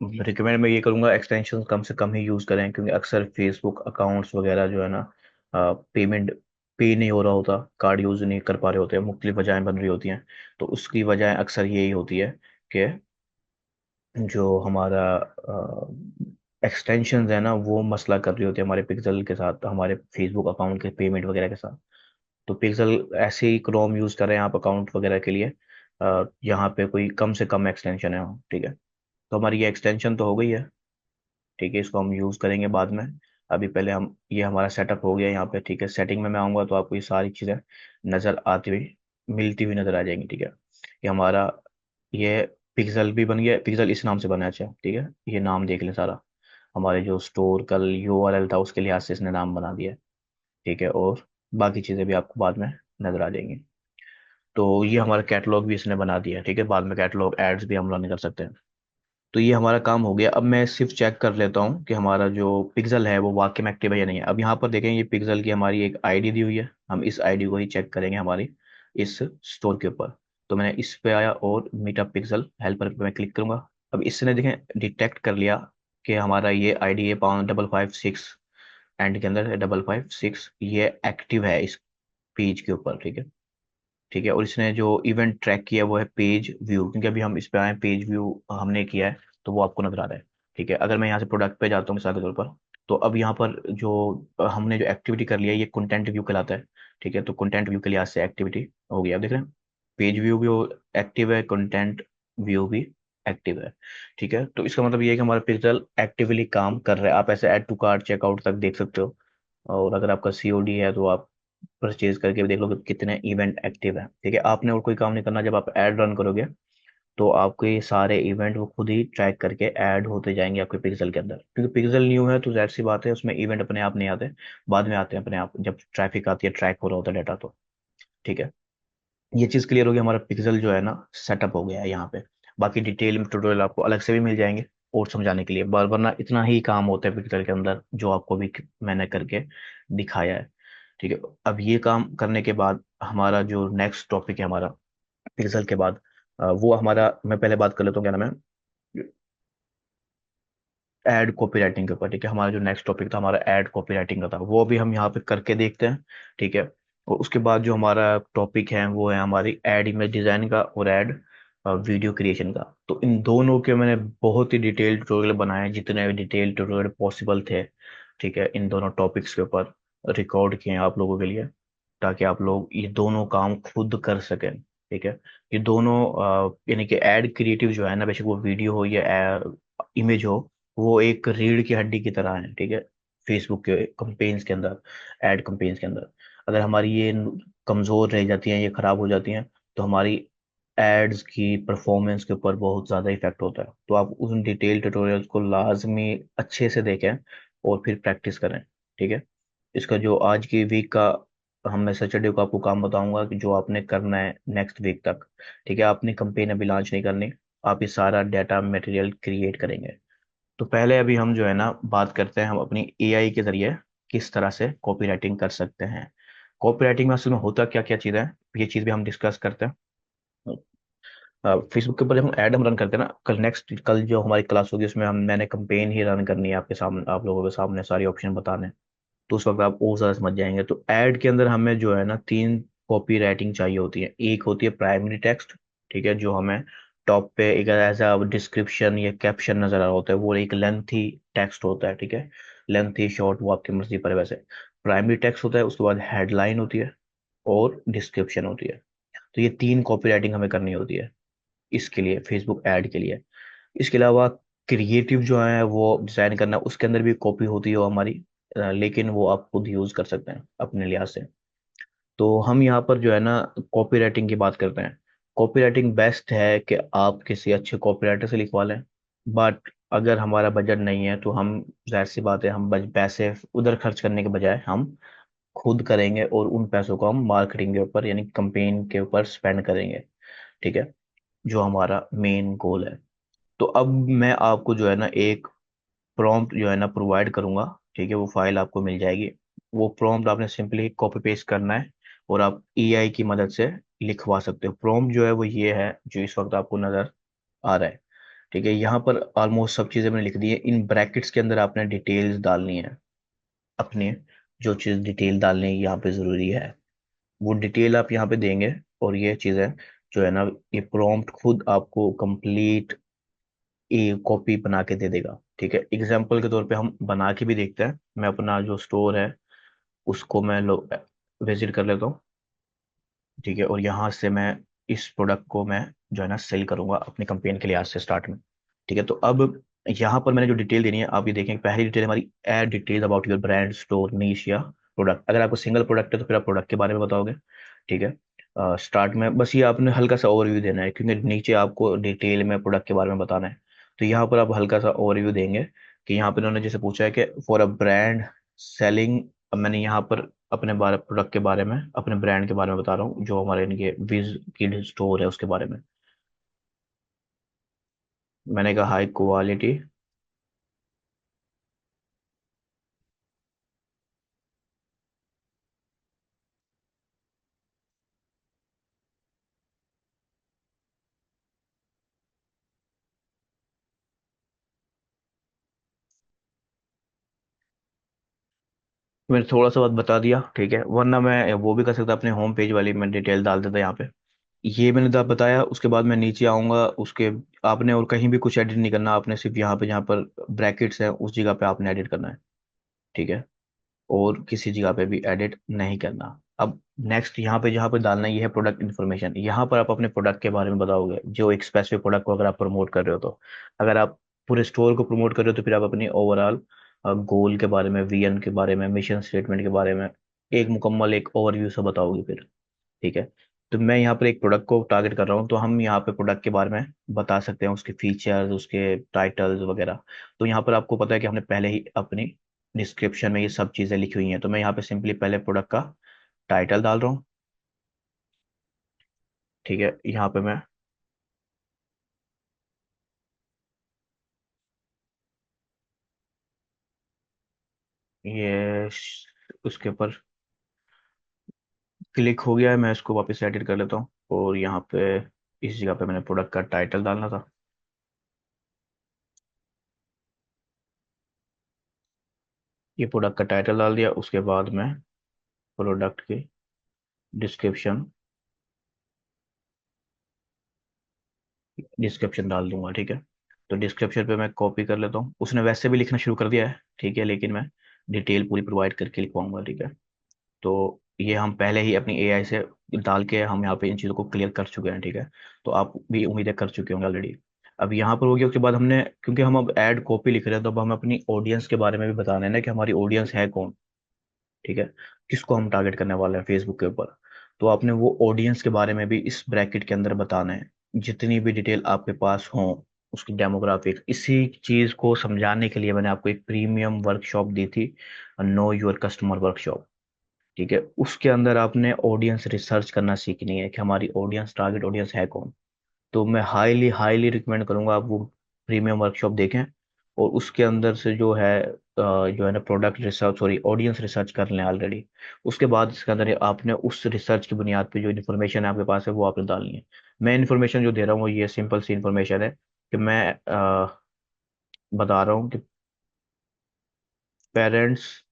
रिकमेंड मैं ये करूंगा एक्सटेंशन कम से कम ही यूज़ करें, क्योंकि अक्सर फेसबुक अकाउंट्स वगैरह जो है ना, पेमेंट पे नहीं हो रहा होता, कार्ड यूज़ नहीं कर पा रहे होते हैं, मुख्तलिफ वजहें बन रही होती हैं। तो उसकी वजह अक्सर यही होती है कि जो हमारा एक्सटेंशन है ना वो मसला कर रही होती है हमारे पिक्सल के साथ, हमारे फेसबुक अकाउंट के पेमेंट वगैरह के साथ। तो पिक्सल ऐसे ही क्रोम यूज़ कर रहे हैं आप अकाउंट वगैरह के लिए, यहाँ पे कोई कम से कम एक्सटेंशन है। ठीक है, तो हमारी ये एक्सटेंशन तो हो गई है। ठीक है, इसको हम यूज़ करेंगे बाद में। अभी पहले हम, ये हमारा सेटअप हो गया यहाँ पे। ठीक है, सेटिंग में मैं आऊँगा तो आपको ये सारी चीज़ें नज़र आती हुई, मिलती हुई नज़र आ जाएंगी। ठीक है, ये हमारा, ये पिक्सल भी बन गया, पिक्सल इस नाम से बना है। अच्छा ठीक है, ये नाम देख लें सारा, हमारे जो स्टोर कल यूआरएल था उसके लिहाज से इसने नाम बना दिया है। ठीक है, और बाकी चीज़ें भी आपको बाद में नज़र आ जाएंगी। तो ये हमारा कैटलॉग भी इसने बना दिया है। ठीक है, बाद में कैटलॉग एड्स भी हम रन कर सकते हैं। तो ये हमारा काम हो गया। अब मैं सिर्फ चेक कर लेता हूँ कि हमारा जो पिक्सल है वो वाकई में एक्टिव है या नहीं है। अब यहाँ पर देखें, ये पिक्सल की हमारी एक आईडी दी हुई है, हम इस आईडी को ही चेक करेंगे हमारी इस स्टोर के ऊपर। तो मैंने इस पे आया और मीटा पिक्सल हेल्पर पे मैं क्लिक करूंगा। अब इसने देखें डिटेक्ट कर लिया कि हमारा ये आईडी है 556 एंड के अंदर 556, ये एक्टिव है इस पेज के ऊपर। ठीक है, ठीक है, और इसने जो इवेंट ट्रैक किया वो है पेज व्यू, क्योंकि अभी हम इस पे आए पेज व्यू हमने किया है, तो वो आपको नजर आ रहा है। ठीक है, अगर मैं यहाँ से प्रोडक्ट पे जाता हूँ मिसाल के तौर पर, तो अब यहाँ पर जो हमने जो एक्टिविटी कर लिया है ये कंटेंट व्यू कहलाता है। ठीक है, तो कंटेंट व्यू के लिहाज से एक्टिविटी हो गई। आप देख रहे हैं पेज व्यू भी एक्टिव है, कंटेंट व्यू भी एक्टिव है। ठीक है, तो इसका मतलब ये है कि हमारा पिक्सल एक्टिवली काम कर रहा है। आप ऐसे ऐड टू कार्ट चेकआउट तक देख सकते हो, और अगर आपका सीओडी है तो आप परचेज करके भी देख लो कि कितने इवेंट एक्टिव है। ठीक है, आपने और कोई काम नहीं करना, जब आप ऐड रन करोगे तो आपके ये सारे इवेंट वो खुद ही ट्रैक करके ऐड होते जाएंगे आपके पिक्सल के अंदर, क्योंकि पिक्सल न्यू है तो जाहिर सी बात है उसमें इवेंट अपने आप नहीं आते, बाद में आते हैं अपने आप, जब ट्रैफिक आती है, ट्रैक हो रहा होता है डाटा तो। ठीक है, ये चीज़ क्लियर हो गई, हमारा पिक्सल जो है ना सेटअप हो गया है यहाँ पे। बाकी डिटेल में ट्यूटोरियल आपको अलग से भी मिल जाएंगे और समझाने के लिए, वरना इतना ही काम होता है पिक्सल के अंदर जो आपको भी मैंने करके दिखाया है। ठीक है, अब ये काम करने के बाद हमारा जो नेक्स्ट टॉपिक है हमारा पिक्सल के बाद, वो हमारा, मैं पहले बात कर लेता हूँ क्या नाम है, एड कॉपीराइटिंग के ऊपर। ठीक है, हमारा जो नेक्स्ट टॉपिक था हमारा एड कॉपीराइटिंग का था, वो भी हम यहाँ पे करके देखते हैं। ठीक है, और उसके बाद जो हमारा टॉपिक है वो है हमारी एड इमेज डिजाइन का और एड वीडियो क्रिएशन का। तो इन दोनों के मैंने बहुत ही डिटेल ट्यूटोरियल बनाए, जितने भी डिटेल ट्यूटोरियल पॉसिबल थे। ठीक है, इन दोनों टॉपिक्स के ऊपर रिकॉर्ड किए हैं आप लोगों के लिए, ताकि आप लोग ये दोनों काम खुद कर सकें। ठीक है, ये दोनों यानी कि एड क्रिएटिव जो है ना, बेशक वो वीडियो हो या इमेज हो, वो एक रीढ़ की हड्डी की तरह है। ठीक है, फेसबुक के कंपेन्स के अंदर, एड कंपेन्स के अंदर अगर हमारी ये कमज़ोर रह जाती हैं, ये ख़राब हो जाती हैं, तो हमारी एड्स की परफॉर्मेंस के ऊपर बहुत ज़्यादा इफेक्ट होता है। तो आप उन डिटेल ट्यूटोरियल्स को लाजमी अच्छे से देखें और फिर प्रैक्टिस करें। ठीक है, इसका जो आज की वीक का, हम मैं सैटरडे को आपको काम बताऊंगा कि जो आपने करना है नेक्स्ट वीक तक। ठीक है, आपने कंपेन अभी लॉन्च नहीं करनी, आप ये सारा डाटा मटेरियल क्रिएट करेंगे। तो पहले अभी हम जो है ना बात करते हैं हम अपनी एआई के जरिए किस तरह से कॉपी राइटिंग कर सकते हैं। कॉपी राइटिंग में असल में होता क्या क्या चीज़ है, ये चीज़ भी हम डिस्कस करते हैं। फेसबुक के ऊपर जब हम ऐड हम रन करते हैं ना, कल जो हमारी क्लास होगी उसमें हम मैंने कंपेन ही रन करनी है आपके सामने, आप लोगों के सामने सारी ऑप्शन बताने हैं। तो उस वक्त आप और ज़्यादा समझ जाएंगे। तो ऐड के अंदर हमें जो है ना तीन कॉपी राइटिंग चाहिए होती है। एक होती है प्राइमरी टेक्स्ट, ठीक है, जो हमें टॉप पे एक ऐसा डिस्क्रिप्शन या कैप्शन नजर आ रहा होता है, वो एक लेंथी टेक्स्ट होता है। ठीक है, लेंथी शॉर्ट वो आपकी मर्जी पर है। वैसे प्राइमरी टेक्स्ट होता है, उसके बाद हेडलाइन होती है और डिस्क्रिप्शन होती है। तो ये तीन कॉपी राइटिंग हमें करनी होती है इसके लिए, फेसबुक ऐड के लिए। इसके अलावा क्रिएटिव जो है वो डिजाइन करना, उसके अंदर भी कॉपी होती है वो हमारी, लेकिन वो आप खुद यूज कर सकते हैं अपने लिहाज से। तो हम यहाँ पर जो है ना कॉपी राइटिंग की बात करते हैं। कॉपी राइटिंग बेस्ट है कि आप किसी अच्छे कॉपी राइटर से लिखवा लें, बट अगर हमारा बजट नहीं है तो हम, जाहिर सी बात है, हम पैसे उधर खर्च करने के बजाय हम खुद करेंगे और उन पैसों को हम मार्केटिंग के ऊपर यानी कंपेन के ऊपर स्पेंड करेंगे। ठीक है, जो हमारा मेन गोल है। तो अब मैं आपको जो है ना एक प्रॉम्प्ट जो है ना प्रोवाइड करूंगा। ठीक है, वो फाइल आपको मिल जाएगी। वो प्रॉम्प्ट आपने सिंपली कॉपी पेस्ट करना है और आप एआई की मदद से लिखवा सकते हो। प्रॉम्प्ट जो है वो ये है जो इस वक्त आपको नजर आ रहा है। ठीक है, यहाँ पर ऑलमोस्ट सब चीजें मैंने लिख दी है। इन ब्रैकेट्स के अंदर आपने डिटेल्स डालनी है अपने, जो चीज डिटेल डालने की यहाँ पे जरूरी है वो डिटेल आप यहाँ पे देंगे। और ये चीजें जो है ना, ये प्रॉम्प्ट खुद आपको कंप्लीट ये कॉपी बना के दे देगा। ठीक है, एग्जाम्पल के तौर पे हम बना के भी देखते हैं। मैं अपना जो स्टोर है उसको मैं विजिट कर लेता हूँ। ठीक है, और यहाँ से मैं इस प्रोडक्ट को मैं जो है ना सेल करूंगा अपनी कंपेनी के लिए आज से स्टार्ट में। ठीक है, तो अब यहाँ पर मैंने जो डिटेल देनी है आप ये देखें। पहली डिटेल हमारी ad detail about your brand, store, niche या प्रोडक्ट। अगर आपको सिंगल प्रोडक्ट है तो फिर आप प्रोडक्ट के बारे में बताओगे। ठीक है, स्टार्ट में बस ये आपने हल्का सा ओवरव्यू देना है क्योंकि नीचे आपको डिटेल में प्रोडक्ट के बारे में बताना है। तो यहाँ पर आप हल्का सा ओवरव्यू देंगे कि यहाँ पर उन्होंने जैसे पूछा है कि फॉर अ ब्रांड सेलिंग। अब मैंने यहाँ पर अपने बारे प्रोडक्ट के बारे में अपने ब्रांड के बारे में बता रहा हूँ जो हमारे इनके विज किड स्टोर है उसके बारे में। मैंने कहा हाई क्वालिटी। मैंने थोड़ा सा बात बता दिया। ठीक है, वरना मैं वो भी कर सकता अपने होम पेज वाली में डिटेल डाल देता यहाँ पे। ये मैंने बताया, उसके बाद मैं नीचे आऊंगा उसके। आपने और कहीं भी कुछ एडिट नहीं करना, आपने सिर्फ यहाँ पे जहाँ पर ब्रैकेट्स है उस जगह पे आपने एडिट करना है। ठीक है, और किसी जगह पे भी एडिट नहीं करना। अब नेक्स्ट यहाँ पे जहाँ पे डालना है ये है प्रोडक्ट इन्फॉर्मेशन। यहाँ पर आप अपने प्रोडक्ट के बारे में बताओगे, जो एक स्पेसिफिक प्रोडक्ट को अगर आप प्रमोट कर रहे हो तो। अगर आप पूरे स्टोर को प्रमोट कर रहे हो तो फिर आप अपनी ओवरऑल गोल के बारे में, विजन के बारे में, मिशन स्टेटमेंट के बारे में एक मुकम्मल एक ओवरव्यू से बताओगे फिर। ठीक है, तो मैं यहाँ पर एक प्रोडक्ट को टारगेट कर रहा हूँ तो हम यहाँ पे प्रोडक्ट के बारे में बता सकते हैं, उसके फीचर्स, उसके टाइटल्स वगैरह। तो यहाँ पर आपको पता है कि हमने पहले ही अपनी डिस्क्रिप्शन में ये सब चीज़ें लिखी हुई हैं। तो मैं यहाँ पे सिंपली पहले प्रोडक्ट का टाइटल डाल रहा हूँ। ठीक है, यहाँ पे मैं ये उसके ऊपर क्लिक हो गया है। मैं इसको वापस एडिट कर लेता हूँ और यहाँ पे इस जगह पे मैंने प्रोडक्ट का टाइटल डालना था। ये प्रोडक्ट का टाइटल डाल दिया, उसके बाद मैं प्रोडक्ट की डिस्क्रिप्शन डिस्क्रिप्शन डाल दूंगा। ठीक है, तो डिस्क्रिप्शन पे मैं कॉपी कर लेता हूँ। उसने वैसे भी लिखना शुरू कर दिया है। ठीक है, लेकिन मैं डिटेल पूरी प्रोवाइड करके लिखवाऊंगा। ठीक है, तो ये हम पहले ही अपनी एआई से डाल के हम यहाँ पे इन चीज़ों को क्लियर कर चुके हैं। ठीक है, तो आप भी उम्मीदें कर चुके होंगे ऑलरेडी। अब यहाँ पर हो गया, उसके बाद हमने, क्योंकि हम अब ऐड कॉपी लिख रहे हैं तो अब हमें अपनी ऑडियंस के बारे में भी बताना है ना कि हमारी ऑडियंस है कौन। ठीक है, किसको हम टारगेट करने वाले हैं फेसबुक के ऊपर। तो आपने वो ऑडियंस के बारे में भी इस ब्रैकेट के अंदर बताना है। जितनी भी डिटेल आपके पास हो, उसकी डेमोग्राफिक, इसी चीज को समझाने के लिए मैंने आपको एक प्रीमियम वर्कशॉप दी थी, नो योर कस्टमर वर्कशॉप। ठीक है, उसके अंदर आपने ऑडियंस रिसर्च करना सीखनी है कि हमारी ऑडियंस, टारगेट ऑडियंस है कौन। तो मैं हाईली हाईली रिकमेंड करूंगा आप वो प्रीमियम वर्कशॉप देखें। और उसके अंदर से जो है जो है ना product research, sorry audience research कर लें ऑलरेडी। उसके बाद इसके अंदर आपने उस रिसर्च की बुनियाद पे जो इन्फॉर्मेशन है आपके पास है वो आपने डालनी है। मैं इन्फॉर्मेशन जो दे रहा हूँ वो ये सिंपल सी इन्फॉर्मेशन है कि मैं बता रहा हूँ कि पेरेंट्स,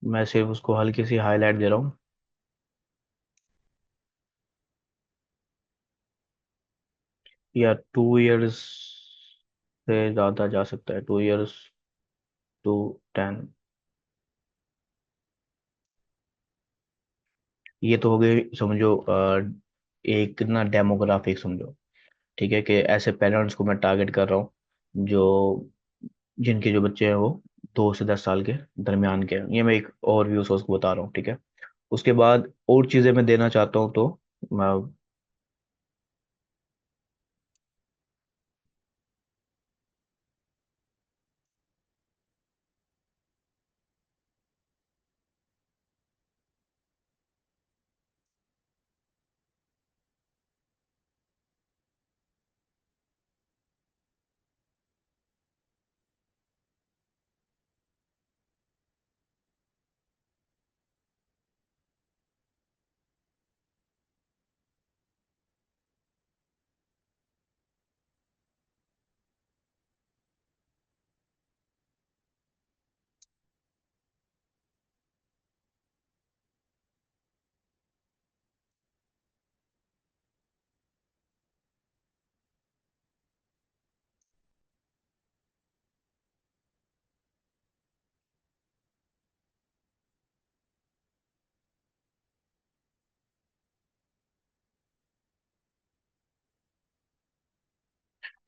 मैं सिर्फ उसको हल्की सी हाईलाइट दे रहा हूँ। या 2 इयर्स से ज़्यादा जा सकता है, 2 इयर्स टू 10। ये तो हो गई समझो एक ना डेमोग्राफिक समझो। ठीक है, कि ऐसे पेरेंट्स को मैं टारगेट कर रहा हूँ जो जिनके जो बच्चे हैं वो 2 से 10 साल के दरमियान के हैं। ये मैं एक और व्यू सोर्स को बता रहा हूँ। ठीक है, उसके बाद और चीज़ें मैं देना चाहता हूँ तो मैं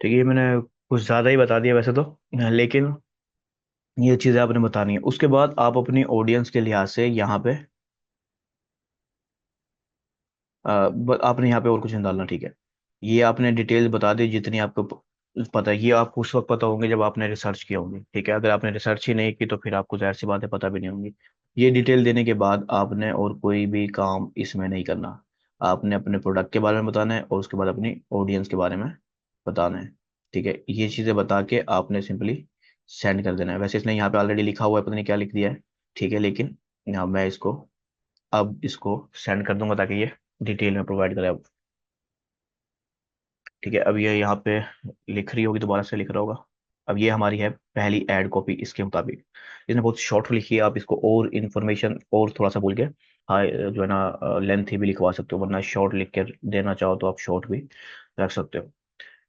ठीक है, ये मैंने कुछ ज़्यादा ही बता दिया वैसे तो, लेकिन ये चीज़ें आपने बतानी है। उसके बाद आप अपनी ऑडियंस के लिहाज से यहाँ पे आपने यहाँ पे और कुछ नहीं डालना, ठीक है। ये आपने डिटेल बता दी जितनी आपको पता है। ये आपको उस वक्त पता होंगे जब आपने रिसर्च किया होंगे, ठीक है। अगर आपने रिसर्च ही नहीं की तो फिर आपको जाहिर सी बातें पता भी नहीं होंगी। ये डिटेल देने के बाद आपने और कोई भी काम इसमें नहीं करना। आपने अपने प्रोडक्ट के बारे में बताना है और उसके बाद अपनी ऑडियंस के बारे में बताना है, ठीक है। ये चीज़ें बता के आपने सिंपली सेंड कर देना है। वैसे इसने यहाँ पे ऑलरेडी लिखा हुआ है, पता नहीं क्या लिख दिया है, ठीक है, लेकिन यहाँ मैं इसको अब इसको सेंड कर दूंगा ताकि ये डिटेल में प्रोवाइड करे अब। ठीक है, अब ये यहाँ पे लिख रही होगी, दोबारा से लिख रहा होगा। अब ये हमारी है पहली एड कॉपी इसके मुताबिक। इसने बहुत शॉर्ट लिखी है, आप इसको और इन्फॉर्मेशन और थोड़ा सा बोल के हाँ जो है ना लेंथ भी लिखवा सकते हो, वरना शॉर्ट लिख के देना चाहो तो आप शॉर्ट भी रख सकते हो।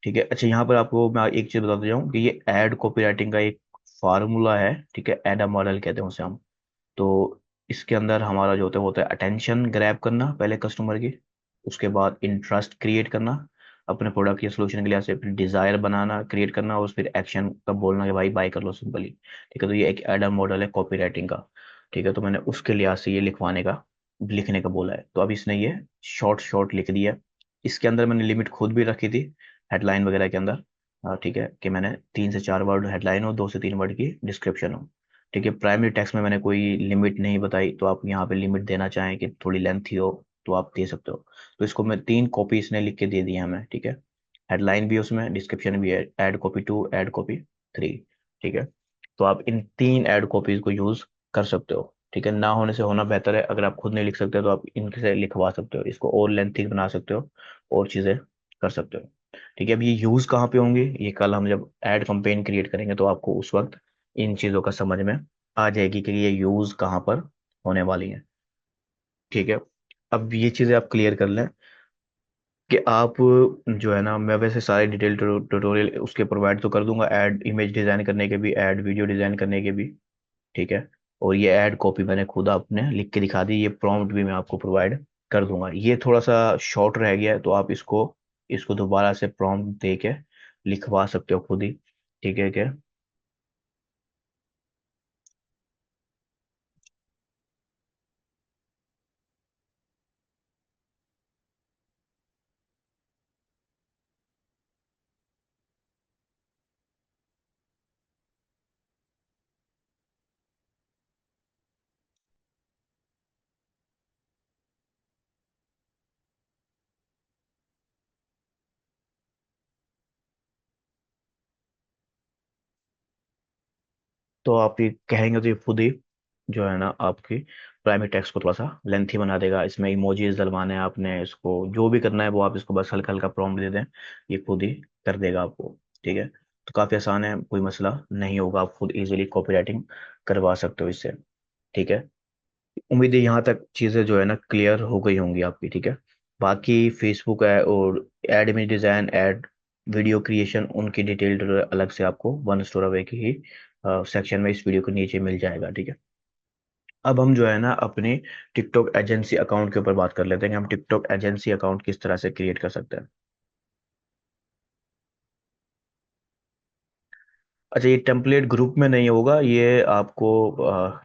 ठीक है, अच्छा यहाँ पर आपको मैं एक चीज़ बताते जाऊँ कि ये एड कॉपी राइटिंग का एक फार्मूला है, ठीक है। एडा मॉडल कहते हैं उसे हम। तो इसके अंदर हमारा जो होता है वो होता है अटेंशन ग्रैब करना पहले कस्टमर की, उसके बाद इंटरेस्ट क्रिएट करना अपने प्रोडक्ट या सोल्यूशन के लिए, से फिर डिजायर बनाना क्रिएट करना, और फिर एक्शन का बोलना कि भाई बाय कर लो सिंपली। ठीक है, तो ये एक एडम मॉडल है कॉपी राइटिंग का। ठीक है, तो मैंने उसके लिहाज से ये लिखने का बोला है, तो अब इसने ये शॉर्ट शॉर्ट लिख दिया। इसके अंदर मैंने लिमिट खुद भी रखी थी हेडलाइन वगैरह के अंदर। ठीक है, कि मैंने 3 से 4 वर्ड हेडलाइन हो, 2 से 3 वर्ड की डिस्क्रिप्शन हो। ठीक है, प्राइमरी टेक्स्ट में मैंने कोई लिमिट नहीं बताई, तो आप यहाँ पे लिमिट देना चाहें कि थोड़ी लेंथी हो तो आप दे सकते हो। तो इसको मैं 3 कॉपी इसने लिख के दे दी है हमें, ठीक है। हेडलाइन भी है उसमें, डिस्क्रिप्शन भी है, ऐड कॉपी 2 ऐड कॉपी 3। ठीक है, तो आप इन 3 ऐड कॉपीज को यूज कर सकते हो। ठीक है, ना होने से होना बेहतर है। अगर आप खुद नहीं लिख सकते तो आप इनसे लिखवा सकते हो, इसको और लेंथी बना सकते हो और चीज़ें कर सकते हो। ठीक है, अब ये यूज कहाँ पे होंगे, ये कल हम जब एड कैंपेन क्रिएट करेंगे तो आपको उस वक्त इन चीज़ों का समझ में आ जाएगी कि ये यूज कहाँ पर होने वाली है। ठीक है, अब ये चीज़ें आप क्लियर कर लें कि आप जो है ना, मैं वैसे सारे डिटेल ट्यूटोरियल उसके प्रोवाइड तो कर दूंगा, ऐड इमेज डिज़ाइन करने के भी, ऐड वीडियो डिज़ाइन करने के भी। ठीक है, और ये ऐड कॉपी मैंने खुद आपने लिख के दिखा दी, ये प्रॉम्प्ट भी मैं आपको प्रोवाइड कर दूंगा। ये थोड़ा सा शॉर्ट रह गया है तो आप इसको इसको दोबारा से प्रॉम्प्ट दे के लिखवा सकते हो खुद ही। ठीक है क्या? तो आप ये कहेंगे तो ये खुद ही जो है ना आपकी प्राइमरी टेक्स्ट को थोड़ा सा लेंथी बना देगा। इसमें इमोजीज डलवाने हैं आपने, इसको जो भी करना है वो आप इसको बस हल्का हल्का प्रॉम्प्ट दे दें, ये खुद ही कर देगा आपको। ठीक है, तो काफ़ी आसान है, कोई मसला नहीं होगा, आप खुद इजीली कॉपी राइटिंग करवा सकते हो इससे। ठीक है, उम्मीद है यहाँ तक चीज़ें जो है ना क्लियर हो गई होंगी आपकी। ठीक है, बाकी फेसबुक है और ad image design, ad video creation, उनकी डिटेल्ड अलग से आपको वन स्टोर अवे की ही सेक्शन में इस वीडियो के नीचे मिल जाएगा। ठीक है, अब हम जो है ना अपने टिकटॉक एजेंसी अकाउंट के ऊपर बात कर लेते हैं कि हम टिकटॉक एजेंसी अकाउंट किस तरह से क्रिएट कर सकते हैं। अच्छा, ये टेम्पलेट ग्रुप में नहीं होगा, ये आपको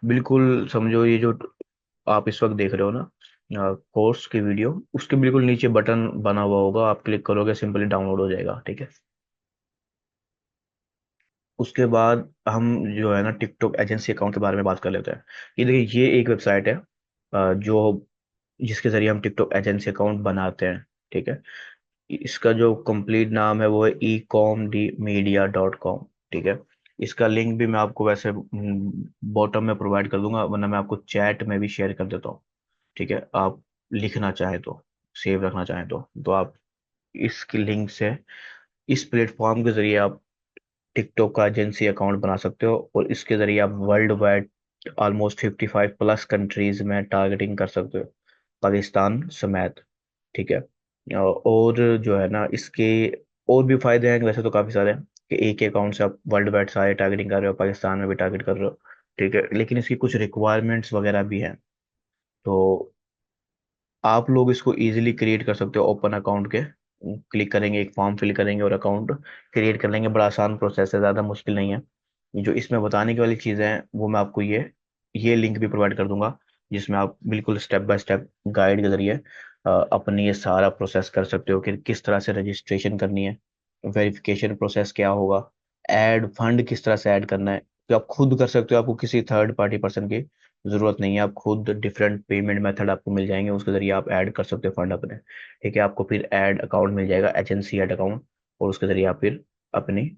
बिल्कुल समझो, ये जो आप इस वक्त देख रहे हो ना कोर्स की वीडियो, उसके बिल्कुल नीचे बटन बना हुआ होगा, आप क्लिक करोगे सिंपली डाउनलोड हो जाएगा। ठीक है, उसके बाद हम जो है ना टिकटॉक एजेंसी अकाउंट के बारे में बात कर लेते हैं। ये देखिए, ये एक वेबसाइट है जो जिसके जरिए हम टिकटॉक एजेंसी अकाउंट बनाते हैं। ठीक है, इसका जो कंप्लीट नाम है वो है ecomdmedia.com। ठीक है, इसका लिंक भी मैं आपको वैसे बॉटम में प्रोवाइड कर दूंगा, वरना मैं आपको चैट में भी शेयर कर देता हूँ। ठीक है, आप लिखना चाहें तो, सेव रखना चाहें तो आप इसकी लिंक से इस प्लेटफॉर्म के जरिए आप टिकटॉक का एजेंसी अकाउंट बना सकते हो, और इसके जरिए आप वर्ल्ड वाइड ऑलमोस्ट 55+ कंट्रीज में टारगेटिंग कर सकते हो, पाकिस्तान समेत। ठीक है, और जो है ना इसके और भी फायदे हैं वैसे तो काफ़ी सारे हैं, कि एक ही अकाउंट से आप वर्ल्ड वाइड सारे टारगेटिंग कर रहे हो, पाकिस्तान में भी टारगेट कर रहे हो। ठीक है, लेकिन इसकी कुछ रिक्वायरमेंट्स वगैरह भी हैं। तो आप लोग इसको इजीली क्रिएट कर सकते हो ओपन अकाउंट के क्लिक करेंगे, एक फॉर्म फिल करेंगे और अकाउंट क्रिएट कर लेंगे। बड़ा आसान प्रोसेस है, ज़्यादा मुश्किल नहीं है। ये जो इसमें बताने की वाली चीज़ें हैं वो मैं आपको ये लिंक भी प्रोवाइड कर दूंगा, जिसमें आप बिल्कुल स्टेप बाय स्टेप गाइड के जरिए अपनी ये सारा प्रोसेस कर सकते हो कि किस तरह से रजिस्ट्रेशन करनी है, वेरिफिकेशन प्रोसेस क्या होगा, ऐड फंड किस तरह से ऐड करना है। तो आप खुद कर सकते हो, आपको किसी थर्ड पार्टी पर्सन की जरूरत नहीं है। आप खुद डिफरेंट पेमेंट मेथड आपको मिल जाएंगे, उसके जरिए आप ऐड कर सकते हो फंड अपने। ठीक है, आपको फिर ऐड अकाउंट मिल जाएगा, एजेंसी ऐड अकाउंट, और उसके जरिए आप फिर अपनी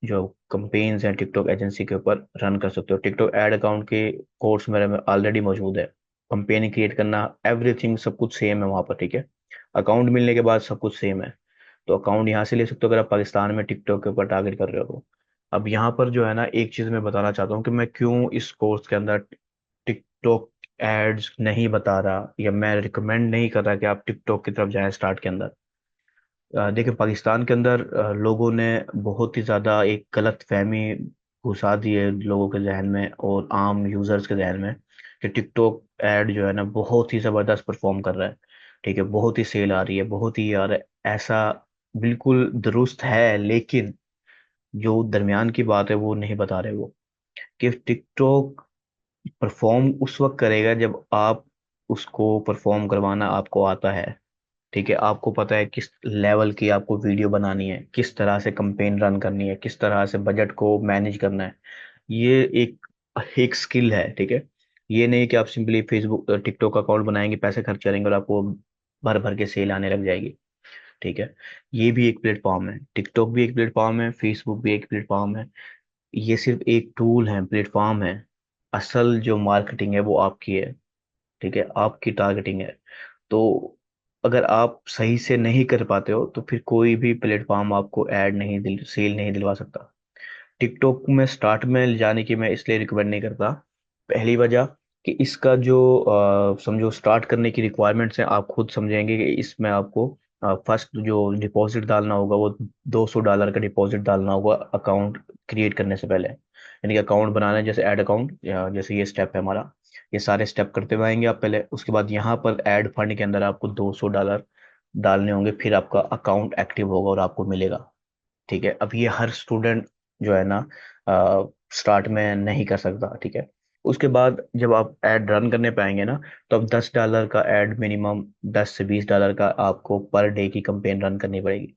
जो कंपेन्स हैं टिकटॉक एजेंसी के ऊपर रन कर सकते हो। टिकटॉक ऐड अकाउंट के कोर्स मेरे में ऑलरेडी मौजूद है। कंपेन क्रिएट करना, एवरीथिंग सब कुछ सेम है वहाँ पर। ठीक है, अकाउंट मिलने के बाद सब कुछ सेम है। तो अकाउंट यहाँ से ले सकते हो अगर आप पाकिस्तान में टिकटॉक के ऊपर टारगेट कर रहे हो तो। अब यहाँ पर जो है ना, एक चीज़ मैं बताना चाहता हूँ कि मैं क्यों इस कोर्स के अंदर टिकटॉक एड्स नहीं बता रहा, या मैं रिकमेंड नहीं कर रहा कि आप टिकटॉक की तरफ जाएं स्टार्ट के अंदर। देखिए, पाकिस्तान के अंदर लोगों ने बहुत ही ज़्यादा एक गलत फहमी घुसा दी है लोगों के जहन में और आम यूज़र्स के जहन में, कि टिकटॉक ऐड जो है ना बहुत ही ज़बरदस्त परफॉर्म कर रहा है। ठीक है, बहुत ही सेल आ रही है, बहुत ही यार ऐसा बिल्कुल दुरुस्त है, लेकिन जो दरमियान की बात है वो नहीं बता रहे वो, कि टिकटॉक परफॉर्म उस वक्त करेगा जब आप उसको परफॉर्म करवाना आपको आता है। ठीक है, आपको पता है किस लेवल की आपको वीडियो बनानी है, किस तरह से कंपेन रन करनी है, किस तरह से बजट को मैनेज करना है। ये एक एक स्किल है। ठीक है, ये नहीं कि आप सिंपली फेसबुक टिकटॉक अकाउंट बनाएंगे, पैसे खर्च करेंगे और आपको भर भर के सेल आने लग जाएगी। ठीक है, ये भी एक प्लेटफॉर्म है, टिकटॉक भी एक प्लेटफॉर्म है, फेसबुक भी एक प्लेटफॉर्म है। ये सिर्फ एक टूल है, प्लेटफॉर्म है। असल जो मार्केटिंग है वो आपकी है। ठीक है, आपकी टारगेटिंग है। तो अगर आप सही से नहीं कर पाते हो तो फिर कोई भी प्लेटफॉर्म आपको ऐड नहीं सेल नहीं दिलवा सकता। टिकटॉक में स्टार्ट में जाने की मैं इसलिए रिकमेंड नहीं करता। पहली वजह कि इसका जो समझो स्टार्ट करने की रिक्वायरमेंट्स हैं, आप खुद समझेंगे कि इसमें आपको फर्स्ट जो डिपॉजिट डालना होगा वो $200 का डिपॉजिट डालना होगा अकाउंट क्रिएट करने से पहले। यानी कि अकाउंट बनाना है, जैसे ऐड अकाउंट, जैसे ये स्टेप है हमारा, ये सारे स्टेप करते हुए आएंगे आप पहले। उसके बाद यहाँ पर ऐड फंड के अंदर आपको $200 डालने होंगे, फिर आपका अकाउंट एक्टिव होगा और आपको मिलेगा। ठीक है, अब ये हर स्टूडेंट जो है ना स्टार्ट में नहीं कर सकता। ठीक है, उसके बाद जब आप ऐड रन करने पाएंगे ना, तो अब $10 का ऐड मिनिमम, $10 से $20 का आपको पर डे की कंपेन रन करनी पड़ेगी।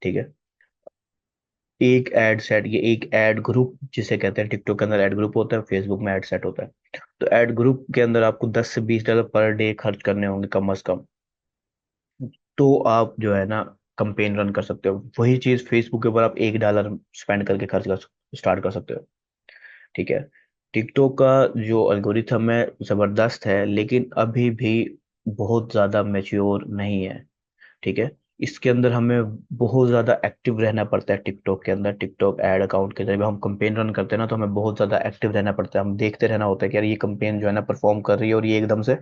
ठीक है, एक ऐड सेट, ये एक ऐड ग्रुप जिसे कहते हैं, टिकटॉक के अंदर ऐड ग्रुप होता है, फेसबुक में ऐड सेट होता है। तो ऐड ग्रुप के अंदर आपको $10 से $20 पर डे खर्च करने होंगे कम अज कम। तो आप जो है ना कंपेन रन कर सकते हो। वही चीज फेसबुक के ऊपर आप $1 स्पेंड करके खर्च कर स्टार्ट कर सकते हो। ठीक है, टिकटॉक का जो एल्गोरिथम है जबरदस्त है, लेकिन अभी भी बहुत ज्यादा मैच्योर नहीं है। ठीक है, इसके अंदर हमें बहुत ज्यादा एक्टिव रहना पड़ता है। टिकटॉक के अंदर टिकटॉक ऐड अकाउंट के जरिए हम कंपेन रन करते हैं ना, तो हमें बहुत ज्यादा एक्टिव रहना पड़ता है। हम देखते रहना होता है कि यार ये कंपेन जो है ना परफॉर्म कर रही है, और ये एकदम से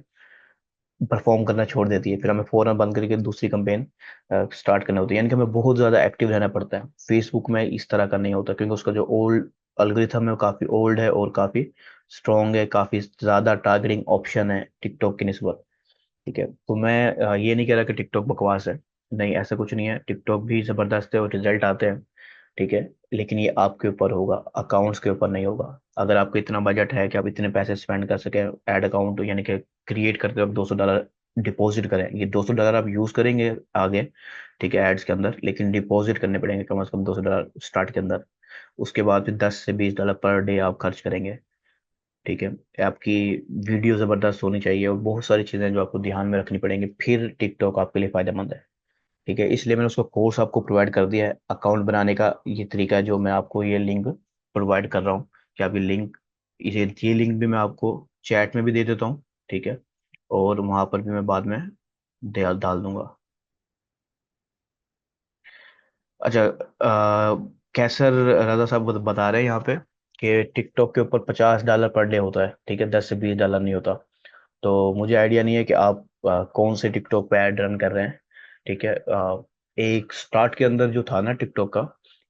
परफॉर्म करना छोड़ देती है, फिर हमें फौरन बंद करके दूसरी कंपेन स्टार्ट करनी होती है। यानी कि हमें बहुत ज़्यादा एक्टिव रहना पड़ता है। फेसबुक में इस तरह का नहीं होता, क्योंकि उसका जो ओल्ड एल्गोरिथम है वो काफ़ी ओल्ड है और काफ़ी स्ट्रॉन्ग है, काफ़ी ज़्यादा टारगेटिंग ऑप्शन है टिकटॉक की निस्बत। ठीक है, तो मैं ये नहीं कह रहा कि टिकटॉक बकवास है, नहीं, ऐसा कुछ नहीं है। टिकटॉक भी ज़बरदस्त है और रिजल्ट आते हैं। ठीक है, लेकिन ये आपके ऊपर होगा, अकाउंट्स के ऊपर नहीं होगा। अगर आपको इतना बजट है कि आप इतने पैसे स्पेंड कर सके ऐड अकाउंट, यानी कि क्रिएट करते वक्त $200 डिपॉजिट करें, ये $200 आप यूज करेंगे आगे। ठीक है, एड्स के अंदर, लेकिन डिपॉजिट करने पड़ेंगे कम से कम $200 स्टार्ट के अंदर। उसके बाद फिर $10 से $20 पर डे आप खर्च करेंगे। ठीक है, आपकी वीडियो जबरदस्त होनी चाहिए और बहुत सारी चीजें जो आपको ध्यान में रखनी पड़ेंगी, फिर टिकटॉक आपके लिए फायदेमंद है। ठीक है, इसलिए मैंने उसका कोर्स आपको प्रोवाइड कर दिया है, अकाउंट बनाने का ये तरीका है जो मैं आपको ये लिंक प्रोवाइड कर रहा हूँ। कि आप ये लिंक भी मैं आपको चैट में भी दे देता हूँ। ठीक है, और वहां पर भी मैं बाद में डाल डाल दूंगा। अच्छा, कैसर रजा साहब बता रहे हैं यहाँ पे कि टिकटॉक के ऊपर $50 पर डे होता है। ठीक है, $10 से $20 नहीं होता। तो मुझे आइडिया नहीं है कि आप कौन से टिकटॉक पे ऐड रन कर रहे हैं। ठीक है, एक स्टार्ट के अंदर जो था ना टिकटॉक का,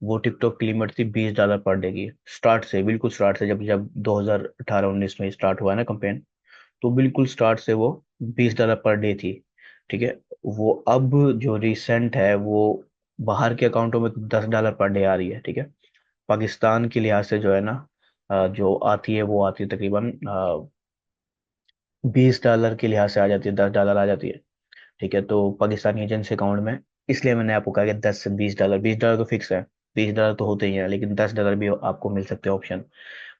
वो टिकटॉक की लिमिट थी $20 पर डे की। स्टार्ट से, बिल्कुल स्टार्ट से, जब जब 2018-19 में स्टार्ट हुआ है ना कंपेन, तो बिल्कुल स्टार्ट से वो $20 पर डे थी। ठीक है। वो अब जो रिसेंट है वो बाहर के अकाउंटों में $10 पर डे आ रही है। ठीक है। पाकिस्तान के लिहाज से जो है ना, जो आती है वो आती है तकरीबन $20 के लिहाज से आ जाती है, $10 आ जाती है। ठीक है। तो पाकिस्तानी एजेंसी अकाउंट में, इसलिए मैंने आपको कहा कि $10 से $20, $20 तो फिक्स है, $20 तो होते ही हैं, लेकिन $10 भी आपको मिल सकते हैं ऑप्शन।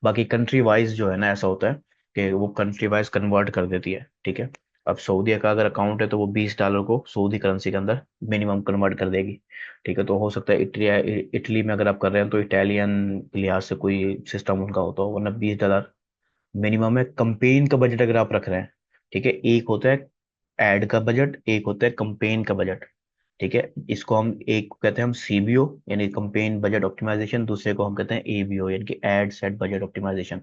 बाकी कंट्री वाइज जो है ना ऐसा होता है कि वो कंट्री वाइज कन्वर्ट कर देती है। ठीक है। अब सऊदी का अगर अकाउंट है तो वो $20 को सऊदी करेंसी के अंदर मिनिमम कन्वर्ट कर देगी। ठीक है। तो हो सकता है इटली, इटली में अगर आप कर रहे हैं तो इटालियन के लिहाज से कोई सिस्टम उनका होता हो, वरना $20 मिनिमम है। कंपेन का बजट अगर आप रख रहे हैं, ठीक है, एक होता है एड का बजट, एक होता है कंपेन का बजट। ठीक है। इसको हम, एक को कहते हैं हम सीबीओ यानी कंपेन बजट ऑप्टिमाइजेशन, दूसरे को हम कहते हैं एबीओ यानी कि एड सेट बजट ऑप्टिमाइजेशन।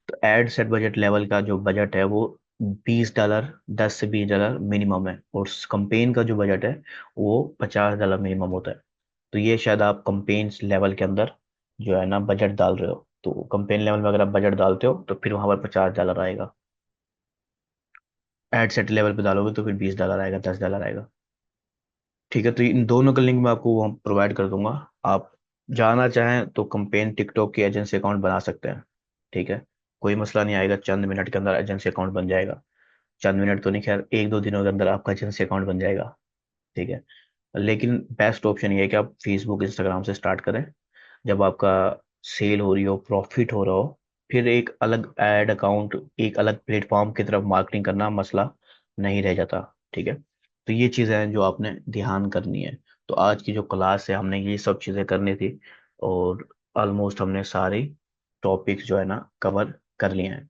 तो एड सेट बजट लेवल का जो बजट है वो $20, $10 से $20 मिनिमम है, और कंपेन का जो बजट है वो $50 मिनिमम होता है। तो ये शायद आप कंपेन लेवल के अंदर जो है ना बजट डाल रहे हो, तो कंपेन लेवल में अगर आप बजट डालते हो तो फिर वहां पर $50 आएगा। एड सेट लेवल पे डालोगे तो फिर $20 आएगा, $10 आएगा। ठीक है। तो इन दोनों का लिंक मैं आपको वहाँ प्रोवाइड कर दूंगा। आप जाना चाहें तो कंपेन टिकटॉक की एजेंसी अकाउंट बना सकते हैं। ठीक है। कोई मसला नहीं आएगा, चंद मिनट के अंदर एजेंसी अकाउंट बन जाएगा। चंद मिनट तो नहीं, खैर 1-2 दिनों के अंदर आपका एजेंसी अकाउंट बन जाएगा। ठीक है। लेकिन बेस्ट ऑप्शन ये है कि आप फेसबुक इंस्टाग्राम से स्टार्ट करें। जब आपका सेल हो रही हो, प्रॉफिट हो रहा हो, फिर एक अलग एड अकाउंट, एक अलग प्लेटफॉर्म की तरफ मार्केटिंग करना मसला नहीं रह जाता। ठीक है। तो ये चीज़ें हैं जो आपने ध्यान करनी है। तो आज की जो क्लास है हमने ये सब चीज़ें करनी थी, और ऑलमोस्ट हमने सारे टॉपिक्स जो है ना कवर कर लिए हैं।